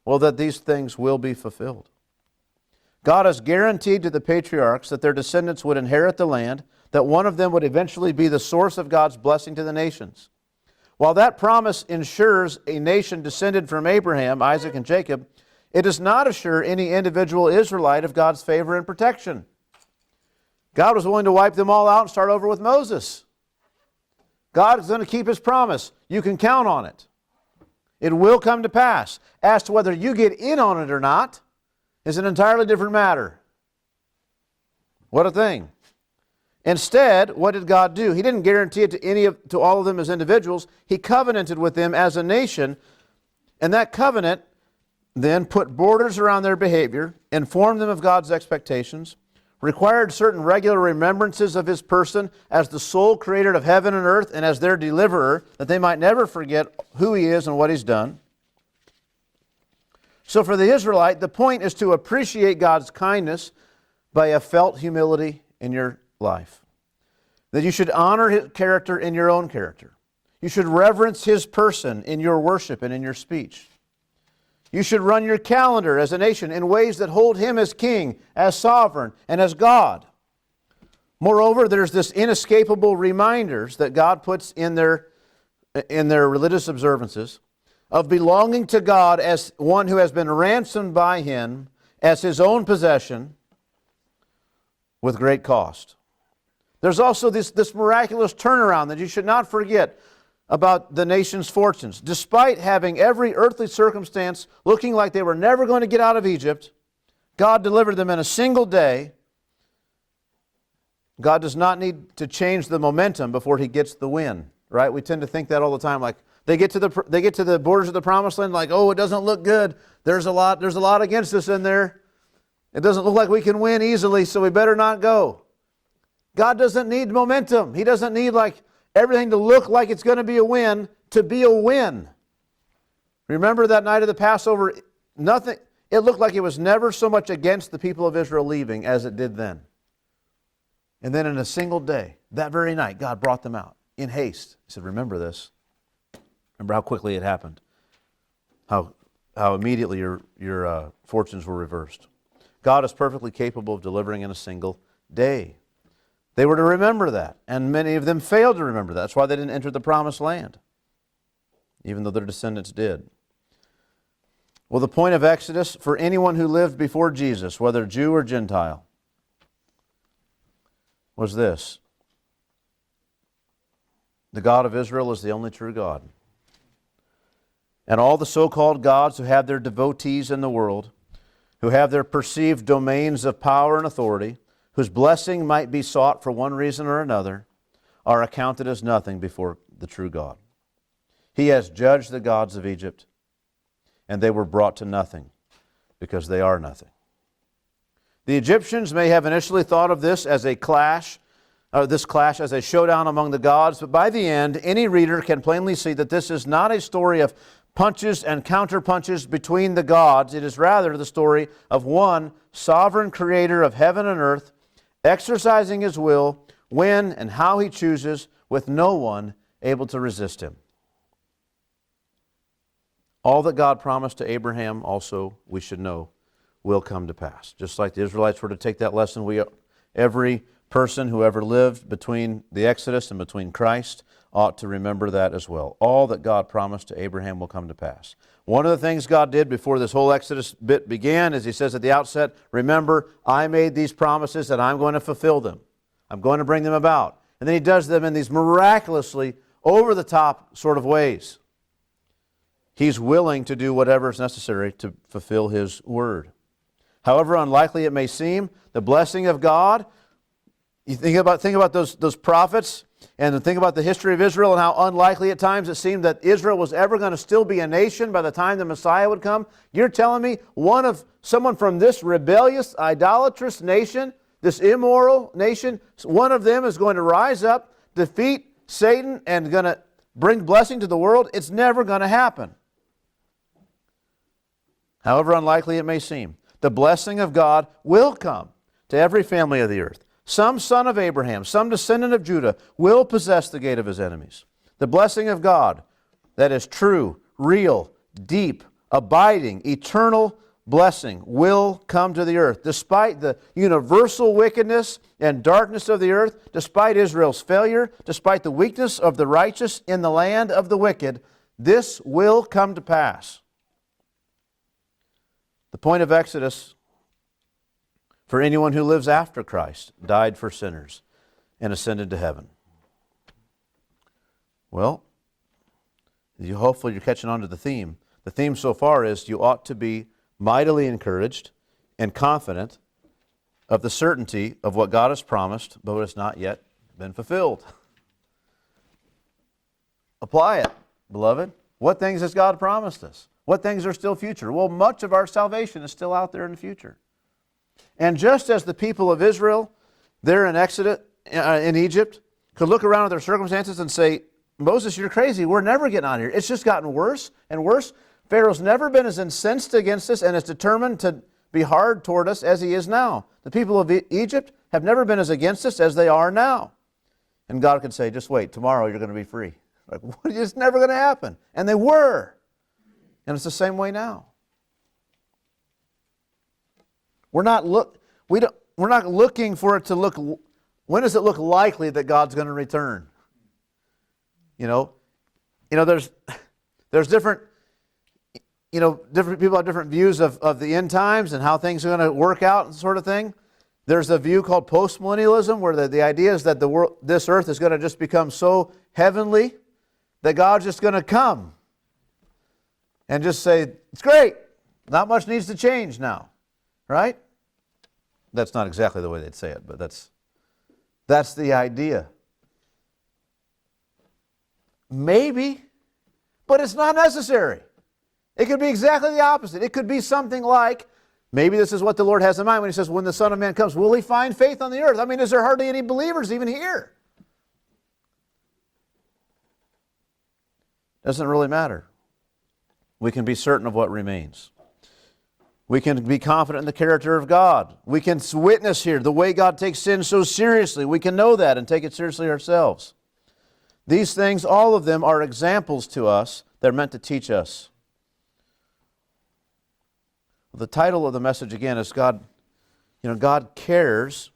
Well, that these things will be fulfilled. God has guaranteed to the patriarchs that their descendants would inherit the land, that one of them would eventually be the source of God's blessing to the nations. While that promise ensures a nation descended from Abraham, Isaac, and Jacob, it does not assure any individual Israelite of God's favor and protection. God was willing to wipe them all out and start over with Moses. God is going to keep His promise. You can count on it. It will come to pass. As to whether you get in on it or not is an entirely different matter. What a thing. Instead, what did God do? He didn't guarantee it to all of them as individuals. He covenanted with them as a nation, and that covenant then put borders around their behavior, informed them of God's expectations, required certain regular remembrances of His person as the sole creator of heaven and earth and as their deliverer, that they might never forget who He is and what He's done. So for the Israelite, the point is to appreciate God's kindness by a felt humility in your life. That you should honor His character in your own character. You should reverence His person in your worship and in your speech. You should run your calendar as a nation in ways that hold Him as king, as sovereign, and as God. Moreover, there's this inescapable reminders that God puts in their religious observances of belonging to God as one who has been ransomed by Him as His own possession with great cost. There's also this miraculous turnaround that you should not forget about the nation's fortunes. Despite having every earthly circumstance looking like they were never going to get out of Egypt, God delivered them in a single day. God does not need to change the momentum before He gets the win, right? We tend to think that all the time. Like they get to the borders of the promised land, like, oh, it doesn't look good. There's a lot against us in there. It doesn't look like we can win easily, so we better not go. God doesn't need momentum. He doesn't need like everything to look like it's going to be a win to be a win. Remember that night of the Passover, it looked like it was never so much against the people of Israel leaving as it did then. And then in a single day, that very night, God brought them out in haste. He said, remember this. Remember how quickly it happened. How immediately your fortunes were reversed. God is perfectly capable of delivering in a single day. They were to remember that, and many of them failed to remember that. That's why they didn't enter the promised land, even though their descendants did. Well, the point of Exodus for anyone who lived before Jesus, whether Jew or Gentile, was this. The God of Israel is the only true God. And all the so-called gods who have their devotees in the world, who have their perceived domains of power and authority, whose blessing might be sought for one reason or another, are accounted as nothing before the true God. He has judged the gods of Egypt, and they were brought to nothing, because they are nothing. The Egyptians may have initially thought of this as a clash, this clash as a showdown among the gods, but by the end, any reader can plainly see that this is not a story of punches and counterpunches between the gods. It is rather the story of one sovereign creator of heaven and earth, exercising His will when and how He chooses, with no one able to resist Him. All that God promised to Abraham also, we should know, will come to pass. Just like the Israelites were to take that lesson, every person who ever lived between the Exodus and between Christ ought to remember that as well. All that God promised to Abraham will come to pass. One of the things God did before this whole Exodus bit began is He says at the outset, remember, I made these promises and I'm going to fulfill them. I'm going to bring them about. And then He does them in these miraculously over-the-top sort of ways. He's willing to do whatever is necessary to fulfill His word. However unlikely it may seem, the blessing of God, you think about those prophets, and think about the history of Israel and how unlikely at times it seemed that Israel was ever going to still be a nation by the time the Messiah would come. You're telling me someone from this rebellious, idolatrous nation, this immoral nation, one of them is going to rise up, defeat Satan, and going to bring blessing to the world? It's never going to happen. However unlikely it may seem, the blessing of God will come. to every family of the earth. Some son of Abraham, some descendant of Judah, will possess the gate of his enemies. The blessing of God that is true, real, deep, abiding, eternal blessing will come to the earth. Despite the universal wickedness and darkness of the earth, despite Israel's failure, despite the weakness of the righteous in the land of the wicked, this will come to pass. The point of Exodus for anyone who lives after Christ died for sinners and ascended to heaven. Well, hopefully you're catching on to the theme. The theme so far is you ought to be mightily encouraged and confident of the certainty of what God has promised, but it's not yet been fulfilled. Apply it, beloved. What things has God promised us? What things are still future? Well, much of our salvation is still out there in the future. And just as the people of Israel, there in Exodus, in Egypt, could look around at their circumstances and say, Moses, you're crazy. We're never getting out of here. It's just gotten worse and worse. Pharaoh's never been as incensed against us and as determined to be hard toward us as he is now. The people of Egypt have never been as against us as they are now. And God could say, just wait, tomorrow you're going to be free. Like, it's never going to happen. And they were. And it's the same way now. We're not looking for it to look, when does it look likely that God's going to return? There's different people have different views of the end times and how things are going to work out and sort of thing. There's a view called postmillennialism where the idea is that this earth is going to just become so heavenly that God's just going to come and just say, it's great. Not much needs to change now. Right? That's not exactly the way they'd say it, but that's the idea. Maybe, but it's not necessary. It could be exactly the opposite. It could be something like, maybe this is what the Lord has in mind when he says, when the Son of Man comes, will he find faith on the earth? I mean, is there hardly any believers even here? Doesn't really matter. We can be certain of what remains. We can be confident in the character of God. We can witness here the way God takes sin so seriously. We can know that and take it seriously ourselves. These things, all of them, are examples to us that are meant to teach us. The title of the message again is God cares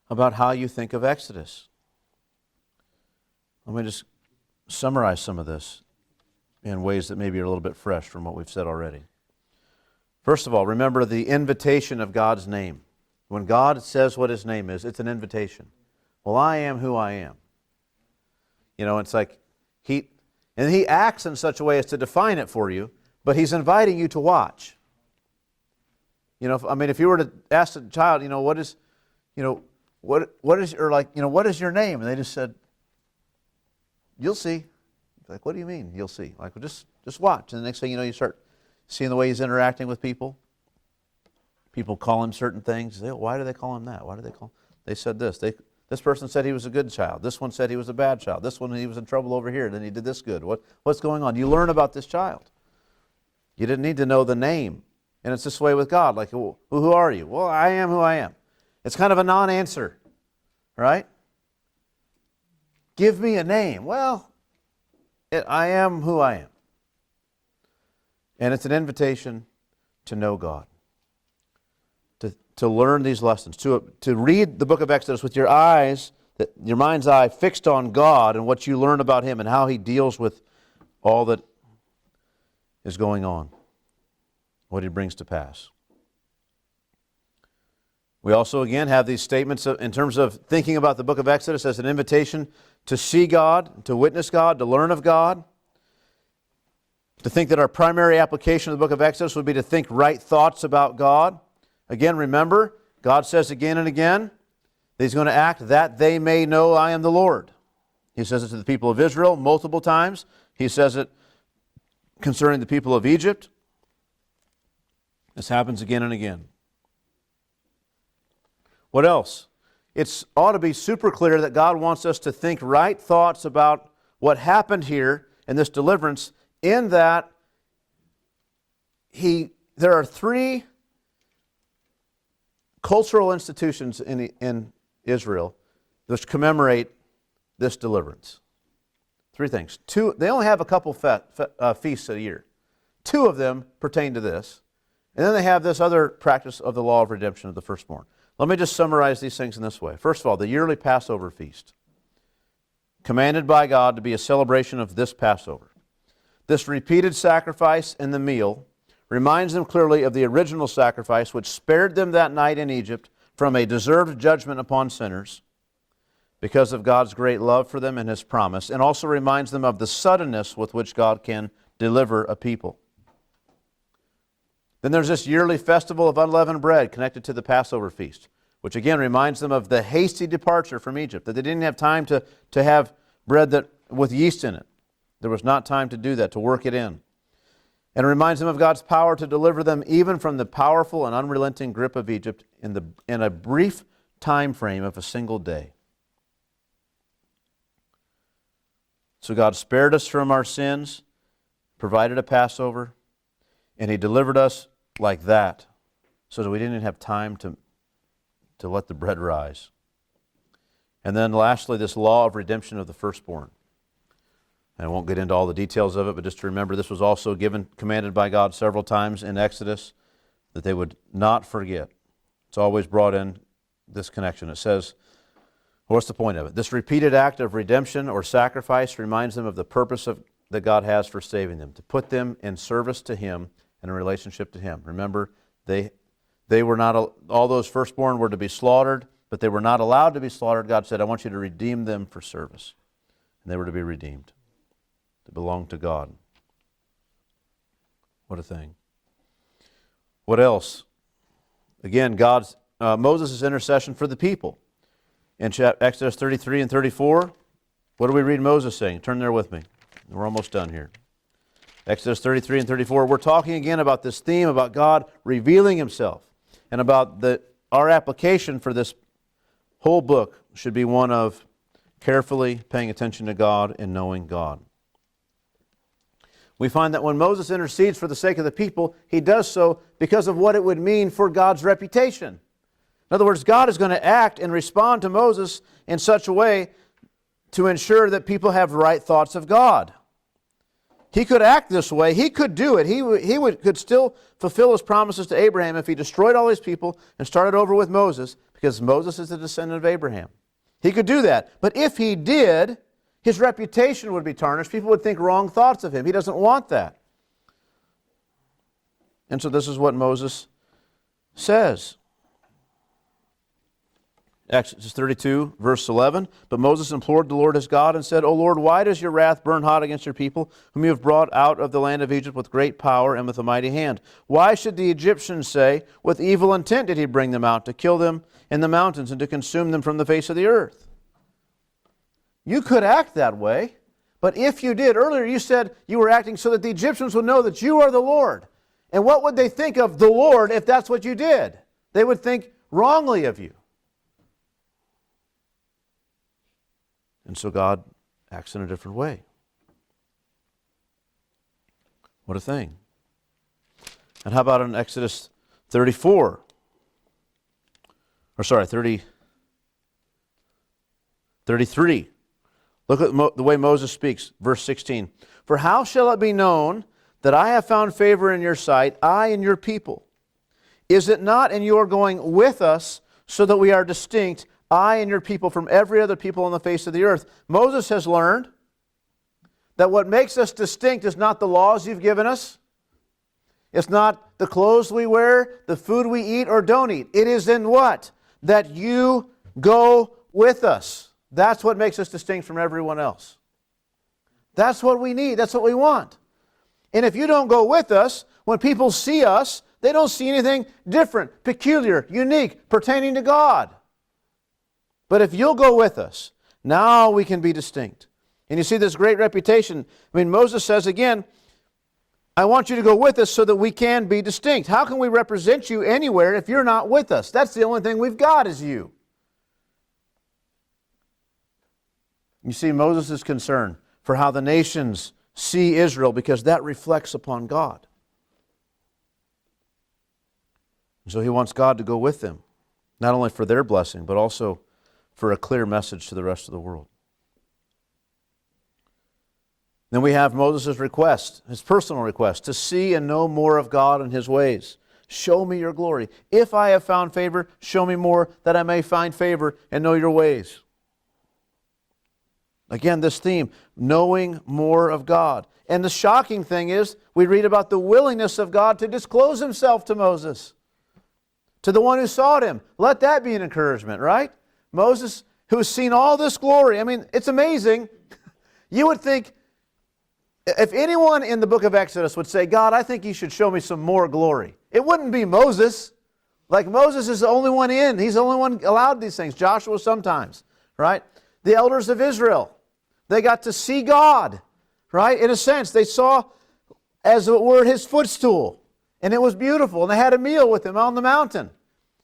about how you think of Exodus. Let me just summarize some of this in ways that maybe are a little bit fresh from what we've said already. First of all, remember the invitation of God's name. When God says what his name is, it's an invitation. Well, I am who I am. It's like he acts in such a way as to define it for you, but he's inviting you to watch. If you were to ask a child, what is your name? And they just said, you'll see. Like, what do you mean, you'll see? Like, well, just watch. And the next thing you know, you start seeing the way he's interacting with people. People call him certain things. Why do they call him that? Why do they call him? They said this. This person said he was a good child. This one said he was a bad child. This one, he was in trouble over here. Then he did this good. What's going on? You learn about this child. You didn't need to know the name. And it's this way with God. Like, well, who are you? Well, I am who I am. It's kind of a non-answer, right? Give me a name. Well, I am who I am. And it's an invitation to know God, to learn these lessons, to read the book of Exodus with your mind's eye fixed on God and what you learn about him and how he deals with all that is going on, what he brings to pass. We also, again, have these statements in terms of thinking about the book of Exodus as an invitation to see God, to witness God, to learn of God. To think that our primary application of the book of Exodus would be to think right thoughts about God. Again, remember, God says again and again that he's going to act that they may know I am the Lord. He says it to the people of Israel multiple times. He says it concerning the people of Egypt. This happens again and again. What else? It ought to be super clear that God wants us to think right thoughts about what happened here in this deliverance, in that there are three cultural institutions in Israel which commemorate this deliverance. 3 things. 2, they only have a couple feasts a year. 2 of them pertain to this. And then they have this other practice of the law of redemption of the firstborn. Let me just summarize these things in this way. First of all, the yearly Passover feast, commanded by God to be a celebration of this Passover. This repeated sacrifice in the meal reminds them clearly of the original sacrifice which spared them that night in Egypt from a deserved judgment upon sinners because of God's great love for them and His promise, and also reminds them of the suddenness with which God can deliver a people. Then there's this yearly festival of unleavened bread connected to the Passover feast, which again reminds them of the hasty departure from Egypt, that they didn't have time to have bread with yeast in it. There was not time to do that, to work it in. And it reminds them of God's power to deliver them even from the powerful and unrelenting grip of Egypt in a brief time frame of a single day. So God spared us from our sins, provided a Passover, and He delivered us like that, so that we didn't have time to let the bread rise. And then lastly, this law of redemption of the firstborn. I won't get into all the details of it, but just to remember, this was also commanded by God several times in Exodus, that they would not forget. It's always brought in this connection. It says, what's the point of it? This repeated act of redemption or sacrifice reminds them of the purpose that God has for saving them, to put them in service to Him and a relationship to Him. Remember, they were not, all those firstborn were to be slaughtered, but they were not allowed to be slaughtered. God said, I want you to redeem them for service. And they were to be redeemed, to belong to God. What a thing. What else? Again, Moses' intercession for the people. In Exodus 33 and 34, what do we read Moses saying? Turn there with me. We're almost done here. Exodus 33 and 34, we're talking again about this theme about God revealing Himself, and about our application for this whole book should be one of carefully paying attention to God and knowing God. We find that when Moses intercedes for the sake of the people, he does so because of what it would mean for God's reputation. In other words, God is going to act and respond to Moses in such a way to ensure that people have right thoughts of God. He could act this way. He could do it. He could still fulfill His promises to Abraham if He destroyed all these people and started over with Moses, because Moses is the descendant of Abraham. He could do that. But if He did, His reputation would be tarnished. People would think wrong thoughts of Him. He doesn't want that. And so this is what Moses says. Exodus 32, verse 11. But Moses implored the Lord his God and said, O Lord, why does your wrath burn hot against your people, whom you have brought out of the land of Egypt with great power and with a mighty hand? Why should the Egyptians say, with evil intent did he bring them out, to kill them in the mountains and to consume them from the face of the earth? You could act that way, but if you did, earlier you said you were acting so that the Egyptians would know that you are the Lord. And what would they think of the Lord if that's what you did? They would think wrongly of you. And so God acts in a different way. What a thing. And how about in Exodus 34? Or sorry, 33. Look at the way Moses speaks, verse 16. For how shall it be known that I have found favor in your sight, I and your people? Is it not in your going with us so that we are distinct, I and your people, from every other people on the face of the earth? Moses has learned that what makes us distinct is not the laws you've given us. It's not the clothes we wear, the food we eat or don't eat. It is in what? That you go with us. That's what makes us distinct from everyone else. That's what we need. That's what we want. And if you don't go with us, when people see us, they don't see anything different, peculiar, unique, pertaining to God. But if you'll go with us, now we can be distinct. And you see this great reputation. I mean, Moses says again, I want you to go with us so that we can be distinct. How can we represent you anywhere if you're not with us? That's the only thing we've got is you. You see Moses' concern for how the nations see Israel, because that reflects upon God. And so he wants God to go with them. not only for their blessing, but also for a clear message to the rest of the world. Then we have Moses' request, his personal request, to see and know more of God and His ways. Show me your glory. If I have found favor, show me more, that I may find favor and know your ways. Again, this theme, knowing more of God. And the shocking thing is, we read about the willingness of God to disclose Himself to Moses, to the one who sought Him. Let that be an encouragement, right? Moses, who has seen all this glory. I mean, it's amazing. You would think, if anyone in the book of Exodus would say, God, I think you should show me some more glory, it wouldn't be Moses. Like, Moses is the only one in. He's the only one allowed these things. Joshua sometimes, right? The elders of Israel, they got to see God, right? In a sense, they saw, as it were, His footstool. And it was beautiful. And they had a meal with Him on the mountain.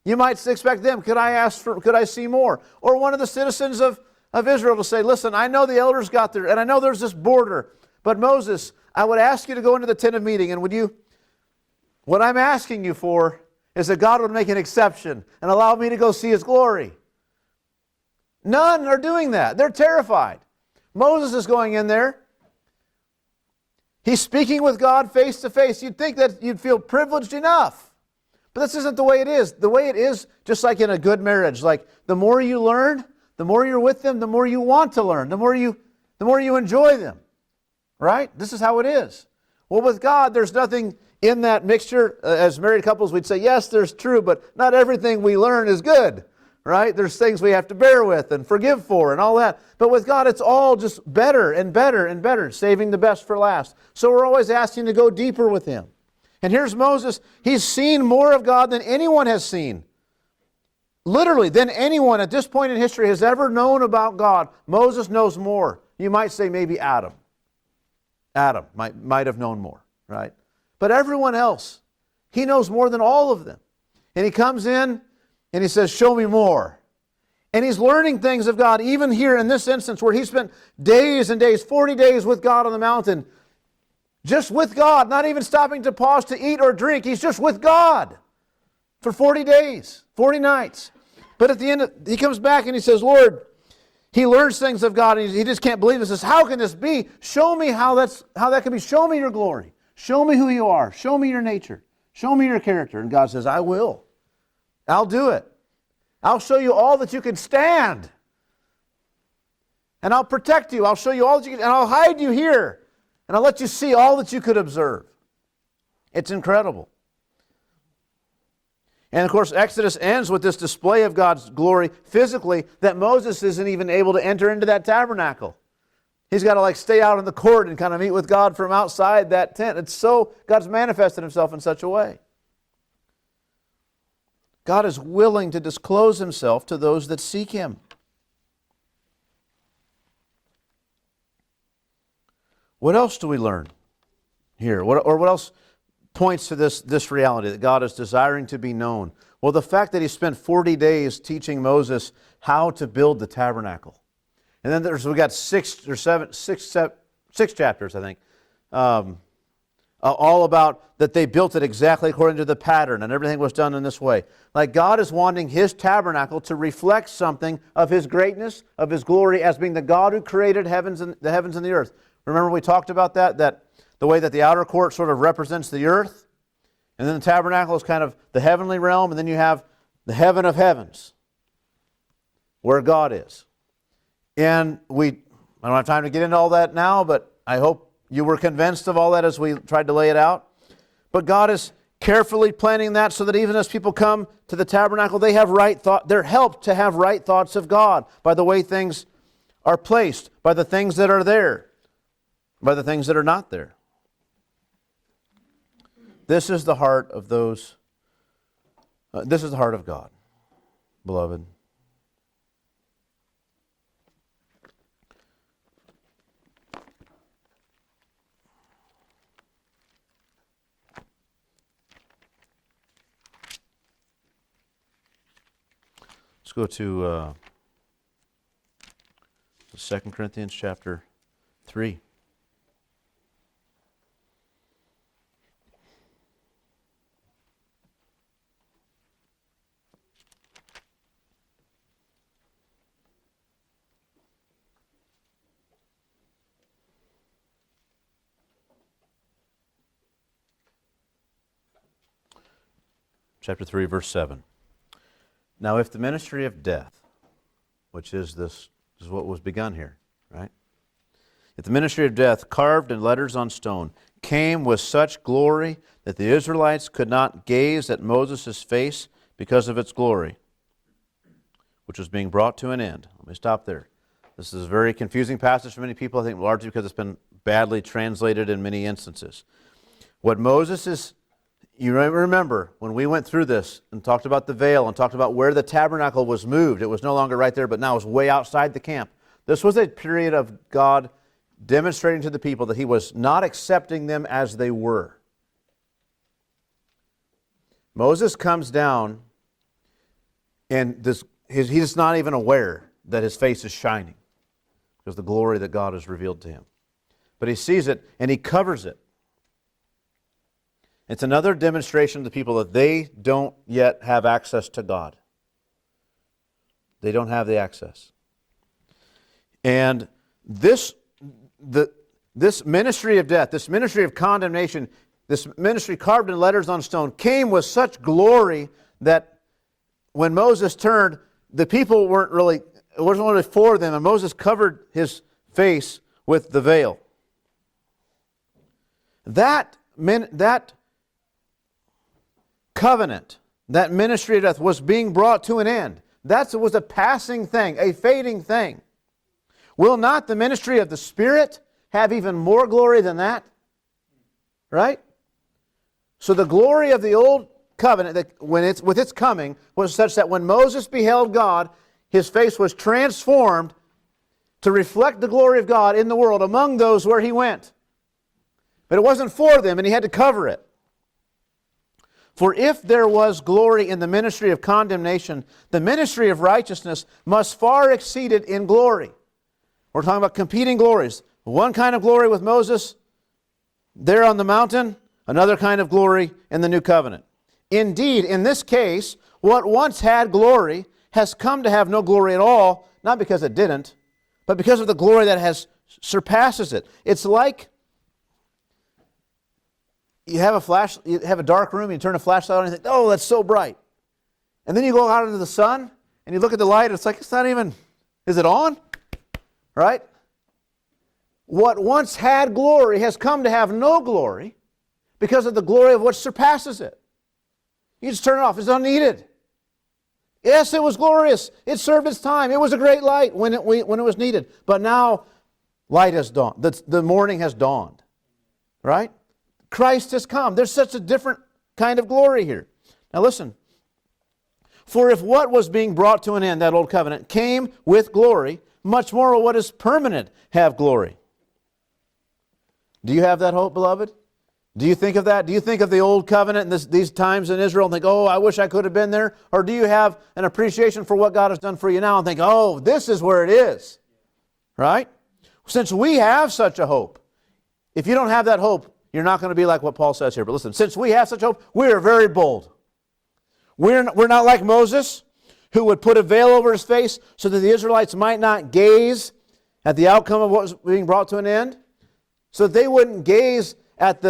You might expect them, could I see more? Or one of the citizens of Israel to say, listen, I know the elders got there, and I know there's this border, but Moses, I would ask you to go into the tent of meeting, and what I'm asking you for is that God would make an exception and allow me to go see His glory. None are doing that. They're terrified. Moses is going in there. He's speaking with God face to face. You'd think that you'd feel privileged enough. But this isn't the way it is. The way it is, just like in a good marriage, like the more you learn, the more you're with them, the more you want to learn, the more you enjoy them. Right? This is how it is. Well, with God, there's nothing in that mixture. As married couples, we'd say, yes, there's true, but not everything we learn is good. Right? There's things we have to bear with and forgive for and all that. But with God, it's all just better and better and better, saving the best for last. So we're always asking to go deeper with Him. And here's Moses. He's seen more of God than anyone has seen. Literally, than anyone at this point in history has ever known about God. Moses knows more. You might say maybe Adam. Adam might have known more, right? But everyone else, he knows more than all of them. And he comes in and he says, show me more. And he's learning things of God, even here in this instance where he spent days and days, 40 days with God on the mountain. Just with God, not even stopping to pause to eat or drink. He's just with God for 40 days, 40 nights. But at the end, he comes back and he says, Lord, he learns things of God and he just can't believe this. He says, how can this be? Show me how that can be. Show me your glory. Show me who you are. Show me your nature. Show me your character. And God says, I will. I'll do it. I'll show you all that you can stand. And I'll protect you. I'll show you all that you can, and I'll hide you here. And I'll let you see all that you could observe. It's incredible. And of course, Exodus ends with this display of God's glory physically that Moses isn't even able to enter into that tabernacle. He's got to stay out in the court and kind of meet with God from outside that tent. God's manifested Himself in such a way. God is willing to disclose Himself to those that seek Him. What else do we learn here? What else points to this reality that God is desiring to be known? Well, the fact that He spent 40 days teaching Moses how to build the tabernacle. And then we got six chapters, I think, all about that they built it exactly according to the pattern and everything was done in this way. Like God is wanting His tabernacle to reflect something of His greatness, of His glory as being the God who created the heavens and the earth. Remember we talked about that the way that the outer court sort of represents the earth, and then the tabernacle is kind of the heavenly realm, and then you have the heaven of heavens, where God is. And I don't have time to get into all that now, but I hope you were convinced of all that as we tried to lay it out. But God is carefully planning that so that even as people come to the tabernacle, they have right thought. They're helped to have right thoughts of God by the way things are placed, by the things that are there, by the things that are not there. This is the heart of those. This is the heart of God, beloved. Let's go to 2 Corinthians chapter 3. chapter 3, verse 7. Now if the ministry of death, which is what was begun here, right? If the ministry of death, carved in letters on stone, came with such glory that the Israelites could not gaze at Moses' face because of its glory, which was being brought to an end. Let me stop there. This is a very confusing passage for many people, I think largely because it's been badly translated in many instances. What Moses is, you remember when we went through this and talked about the veil and talked about where the tabernacle was moved. It was no longer right there, but now it's way outside the camp. This was a period of God demonstrating to the people that He was not accepting them as they were. Moses comes down and he's not even aware that his face is shining because the glory that God has revealed to him. But he sees it and he covers it. It's another demonstration to the people that they don't yet have access to God. They don't have the access. And this ministry of death, this ministry of condemnation, this ministry carved in letters on stone came with such glory that when Moses turned, the people it wasn't really for them, and Moses covered his face with the veil. That covenant, that ministry of death was being brought to an end. That was a passing thing, a fading thing. Will not the ministry of the Spirit have even more glory than that? Right? So the glory of the old covenant, with its coming, was such that when Moses beheld God, his face was transformed to reflect the glory of God in the world among those where he went. But it wasn't for them, and he had to cover it. For if there was glory in the ministry of condemnation, the ministry of righteousness must far exceed it in glory. We're talking about competing glories. One kind of glory with Moses there on the mountain, another kind of glory in the new covenant. Indeed, in this case, what once had glory has come to have no glory at all, not because it didn't, but because of the glory that surpasses it. It's like you have a dark room, you turn a flashlight on and you think, oh, that's so bright. And then you go out into the sun and you look at the light, it's like, it's not even, is it on? Right? What once had glory has come to have no glory because of the glory of what surpasses it. You just turn it off. It's unneeded. Yes, it was glorious. It served its time. It was a great light when it was needed. But now, light has dawned. The morning has dawned. Right? Christ has come. There's such a different kind of glory here. Now listen. For if what was being brought to an end, that old covenant, came with glory, much more will what is permanent have glory. Do you have that hope, beloved? Do you think of that? Do you think of the old covenant and these times in Israel and think, oh, I wish I could have been there? Or do you have an appreciation for what God has done for you now and think, oh, this is where it is? Right? Since we have such a hope, if you don't have that hope, you're not going to be like what Paul says here. But listen, since we have such hope, we are very bold. We're not like Moses, who would put a veil over his face so that the Israelites might not gaze at the outcome of what was being brought to an end. So that they wouldn't gaze at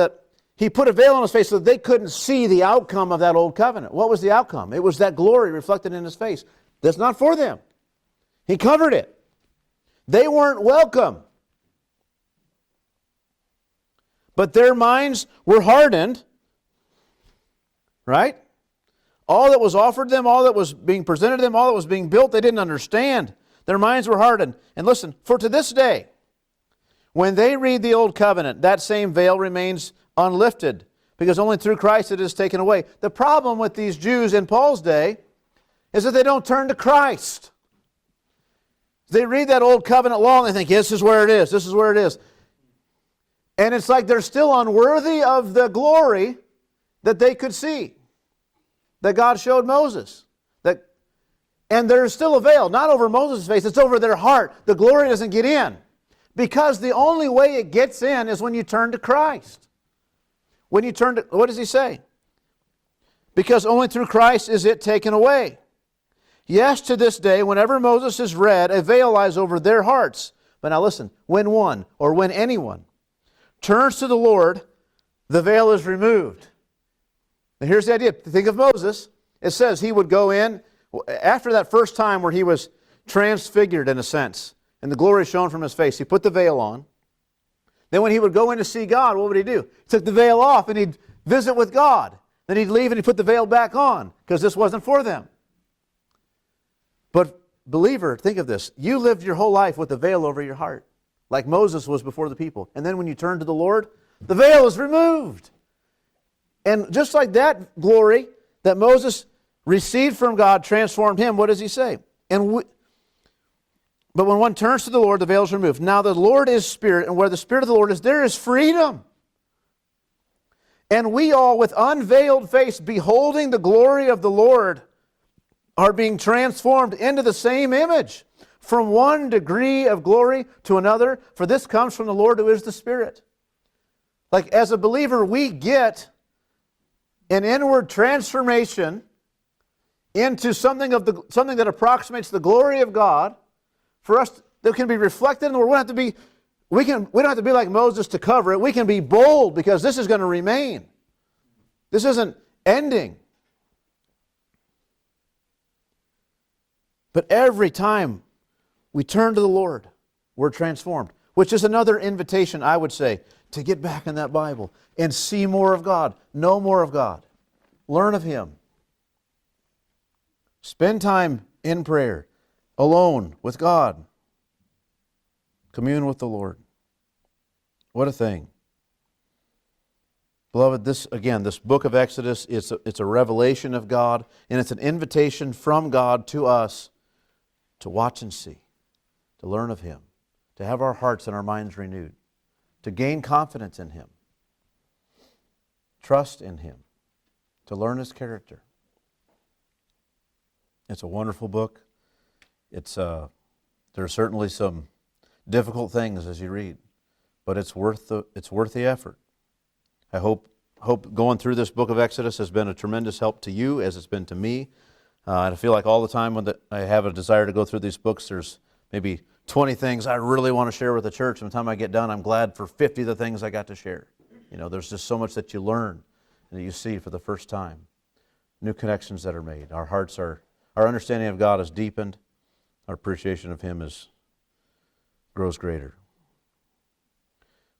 He put a veil on his face so that they couldn't see the outcome of that old covenant. What was the outcome? It was that glory reflected in his face. That's not for them. He covered it. They weren't welcome. But their minds were hardened. Right? All that was offered them, all that was being presented to them, all that was being built, they didn't understand. Their minds were hardened. And listen, for to this day, when they read the old covenant, that same veil remains unlifted, because only through Christ it is taken away. The problem with these Jews in Paul's day is that they don't turn to Christ. They read that old covenant law and they think, this is where it is, this is where it is. And it's like they're still unworthy of the glory that they could see, that God showed Moses. And there's still a veil, not over Moses' face, it's over their heart. The glory doesn't get in. Because the only way it gets in is when you turn to Christ. When you turn to, what does he say? Because only through Christ is it taken away. Yes, to this day, whenever Moses is read, a veil lies over their hearts. But now listen, when one, or when anyone, turns to the Lord, the veil is removed. Now here's the idea. Think of Moses. It says he would go in, after that first time where he was transfigured in a sense, and the glory shone from his face, he put the veil on. Then when he would go in to see God, what would he do? He took the veil off and he'd visit with God. Then he'd leave and he'd put the veil back on, because this wasn't for them. But believer, think of this. You lived your whole life with a veil over your heart, like Moses was before the people. And then when you turn to the Lord, the veil is removed. And just like that glory that Moses received from God transformed him, what does he say? But when one turns to the Lord, the veil is removed. Now the Lord is Spirit, and where the Spirit of the Lord is, there is freedom. And we all, with unveiled face, beholding the glory of the Lord, are being transformed into the same image, from one degree of glory to another, for this comes from the Lord who is the Spirit. Like as a believer, we get an inward transformation into something that approximates the glory of God, for us that can be reflected in the world. We don't have to be like Moses to cover it. We can be bold, because this is going to remain. This isn't ending. But every time we turn to the Lord, we're transformed, which is another invitation, I would say, to get back in that Bible and see more of God, know more of God, learn of Him. Spend time in prayer, alone with God. Commune with the Lord. What a thing. Beloved, this book of Exodus, it's a revelation of God, and it's an invitation from God to us to watch and see, to learn of Him, to have our hearts and our minds renewed, to gain confidence in Him, trust in Him, to learn His character. It's a wonderful book. There are certainly some difficult things as you read, but it's worth the effort. I hope going through this book of Exodus has been a tremendous help to you, as it's been to me. I feel like all the time when I have a desire to go through these books, there's maybe 20 things I really want to share with the church. And by the time I get done, I'm glad for 50 of the things I got to share. There's just so much that you learn and that you see for the first time. New connections that are made. Our understanding of God is deepened. Our appreciation of Him grows greater.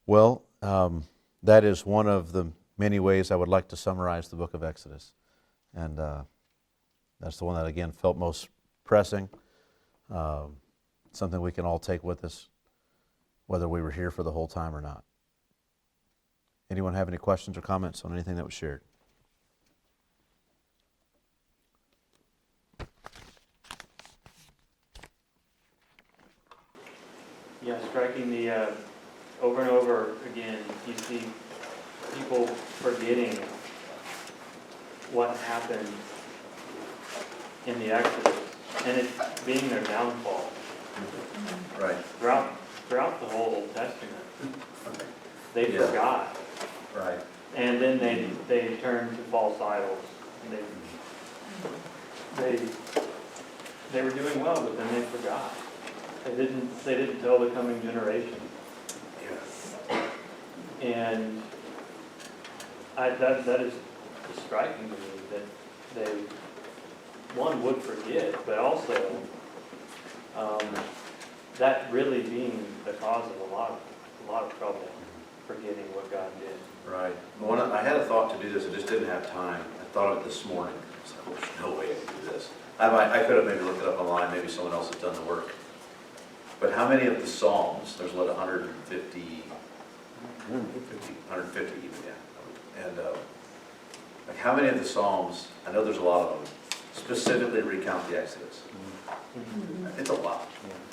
Well, that is one of the many ways I would like to summarize the book of Exodus. And that's the one that, again, felt most pressing. Something we can all take with us, whether we were here for the whole time or not. Anyone have any questions or comments on anything that was shared? Yeah, striking the over and over again, you see people forgetting what happened in the Exodus, and it's being their downfall. Right. Throughout the whole Old Testament, they forgot. Right. And then they turned to false idols. They were doing well, but then they forgot. They didn't tell the coming generation. Yes. And that is striking to me, that they would forget, but also that really being the cause of a lot of trouble, forgetting what God did. Right. I had a thought to do this, I just didn't have time. I thought of it this morning. I was like, oh, there's no way I can do this. I could have maybe looked it up online, maybe someone else has done the work. But how many of the Psalms, there's 150 even, yeah. And like how many of the Psalms, I know there's a lot of them, specifically recount the Exodus? It's a lot.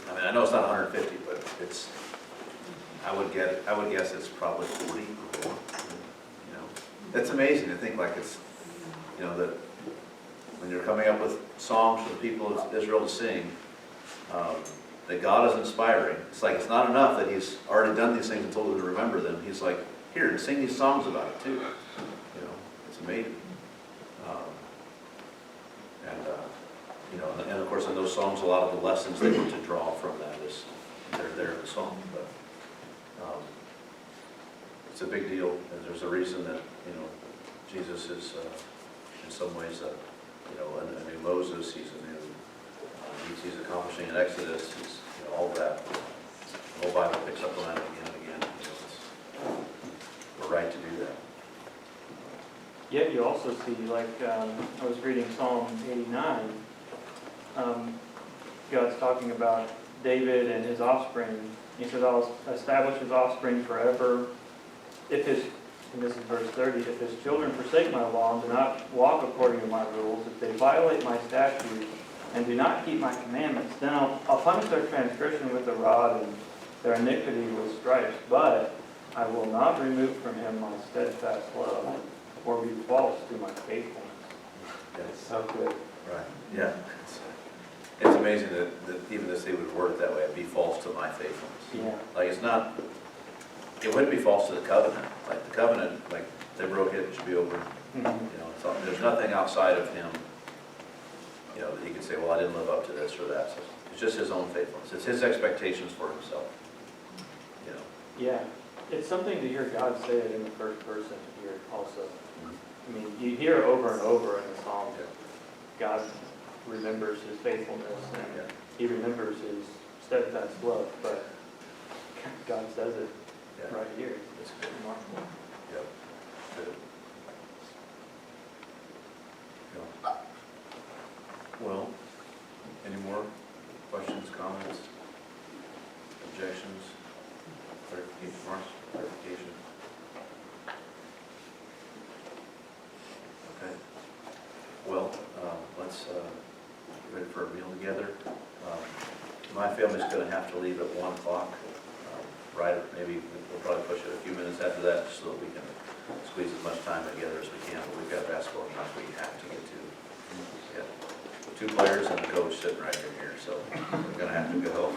I mean, I know it's not 150, but I would guess it's probably 40 or more. That's amazing to think like it's, that when you're coming up with songs for the people of Israel to sing, that God is inspiring. It's like it's not enough that He's already done these things and told them to remember them. He's like, here, sing these songs about it too. It's amazing. And of course in those songs, a lot of the lessons they were to draw from that is they're there in the song. But it's a big deal, and there's a reason that Jesus is in some ways, a new Moses, he's he's accomplishing an Exodus, he's, all that. The whole Bible picks up on that again and again. We're right to do that. Yet you also see, like, I was reading Psalm 89, God's talking about David and his offspring. He says, I'll establish his offspring forever. And this is verse 30, if his children forsake my law and do not walk according to my rules, if they violate my statutes and do not keep my commandments, then I'll punish their transgression with a rod and their iniquity with stripes. But I will not remove from him my steadfast love or be false to my faithfulness. It's so good. Right, yeah. It's amazing that even this, they would word it that way, be false to my faithfulness. Yeah. Like, it wouldn't be false to the covenant. Like, the covenant, like, they broke it, it should be over. There's nothing outside of him, that he could say, well, I didn't live up to this or that. So it's just his own faithfulness. It's his expectations for himself, Yeah. It's something to hear God say it in the first person here also. I mean, you hear it over and over in the Psalms. God remembers his faithfulness and he remembers his steadfast love, but God says it right here. It's remarkable. Yep. Good. Well, any more questions, comments, objections, clarification? Okay. Well, let's get ready for a meal together. My family's going to have to leave at 1 o'clock. Right, maybe we'll probably push it a few minutes after that, just so that we can squeeze as much time together as we can. But we've got basketball games we have to get to. We've got 2 players and a coach sitting right in here, so we're going to have to go.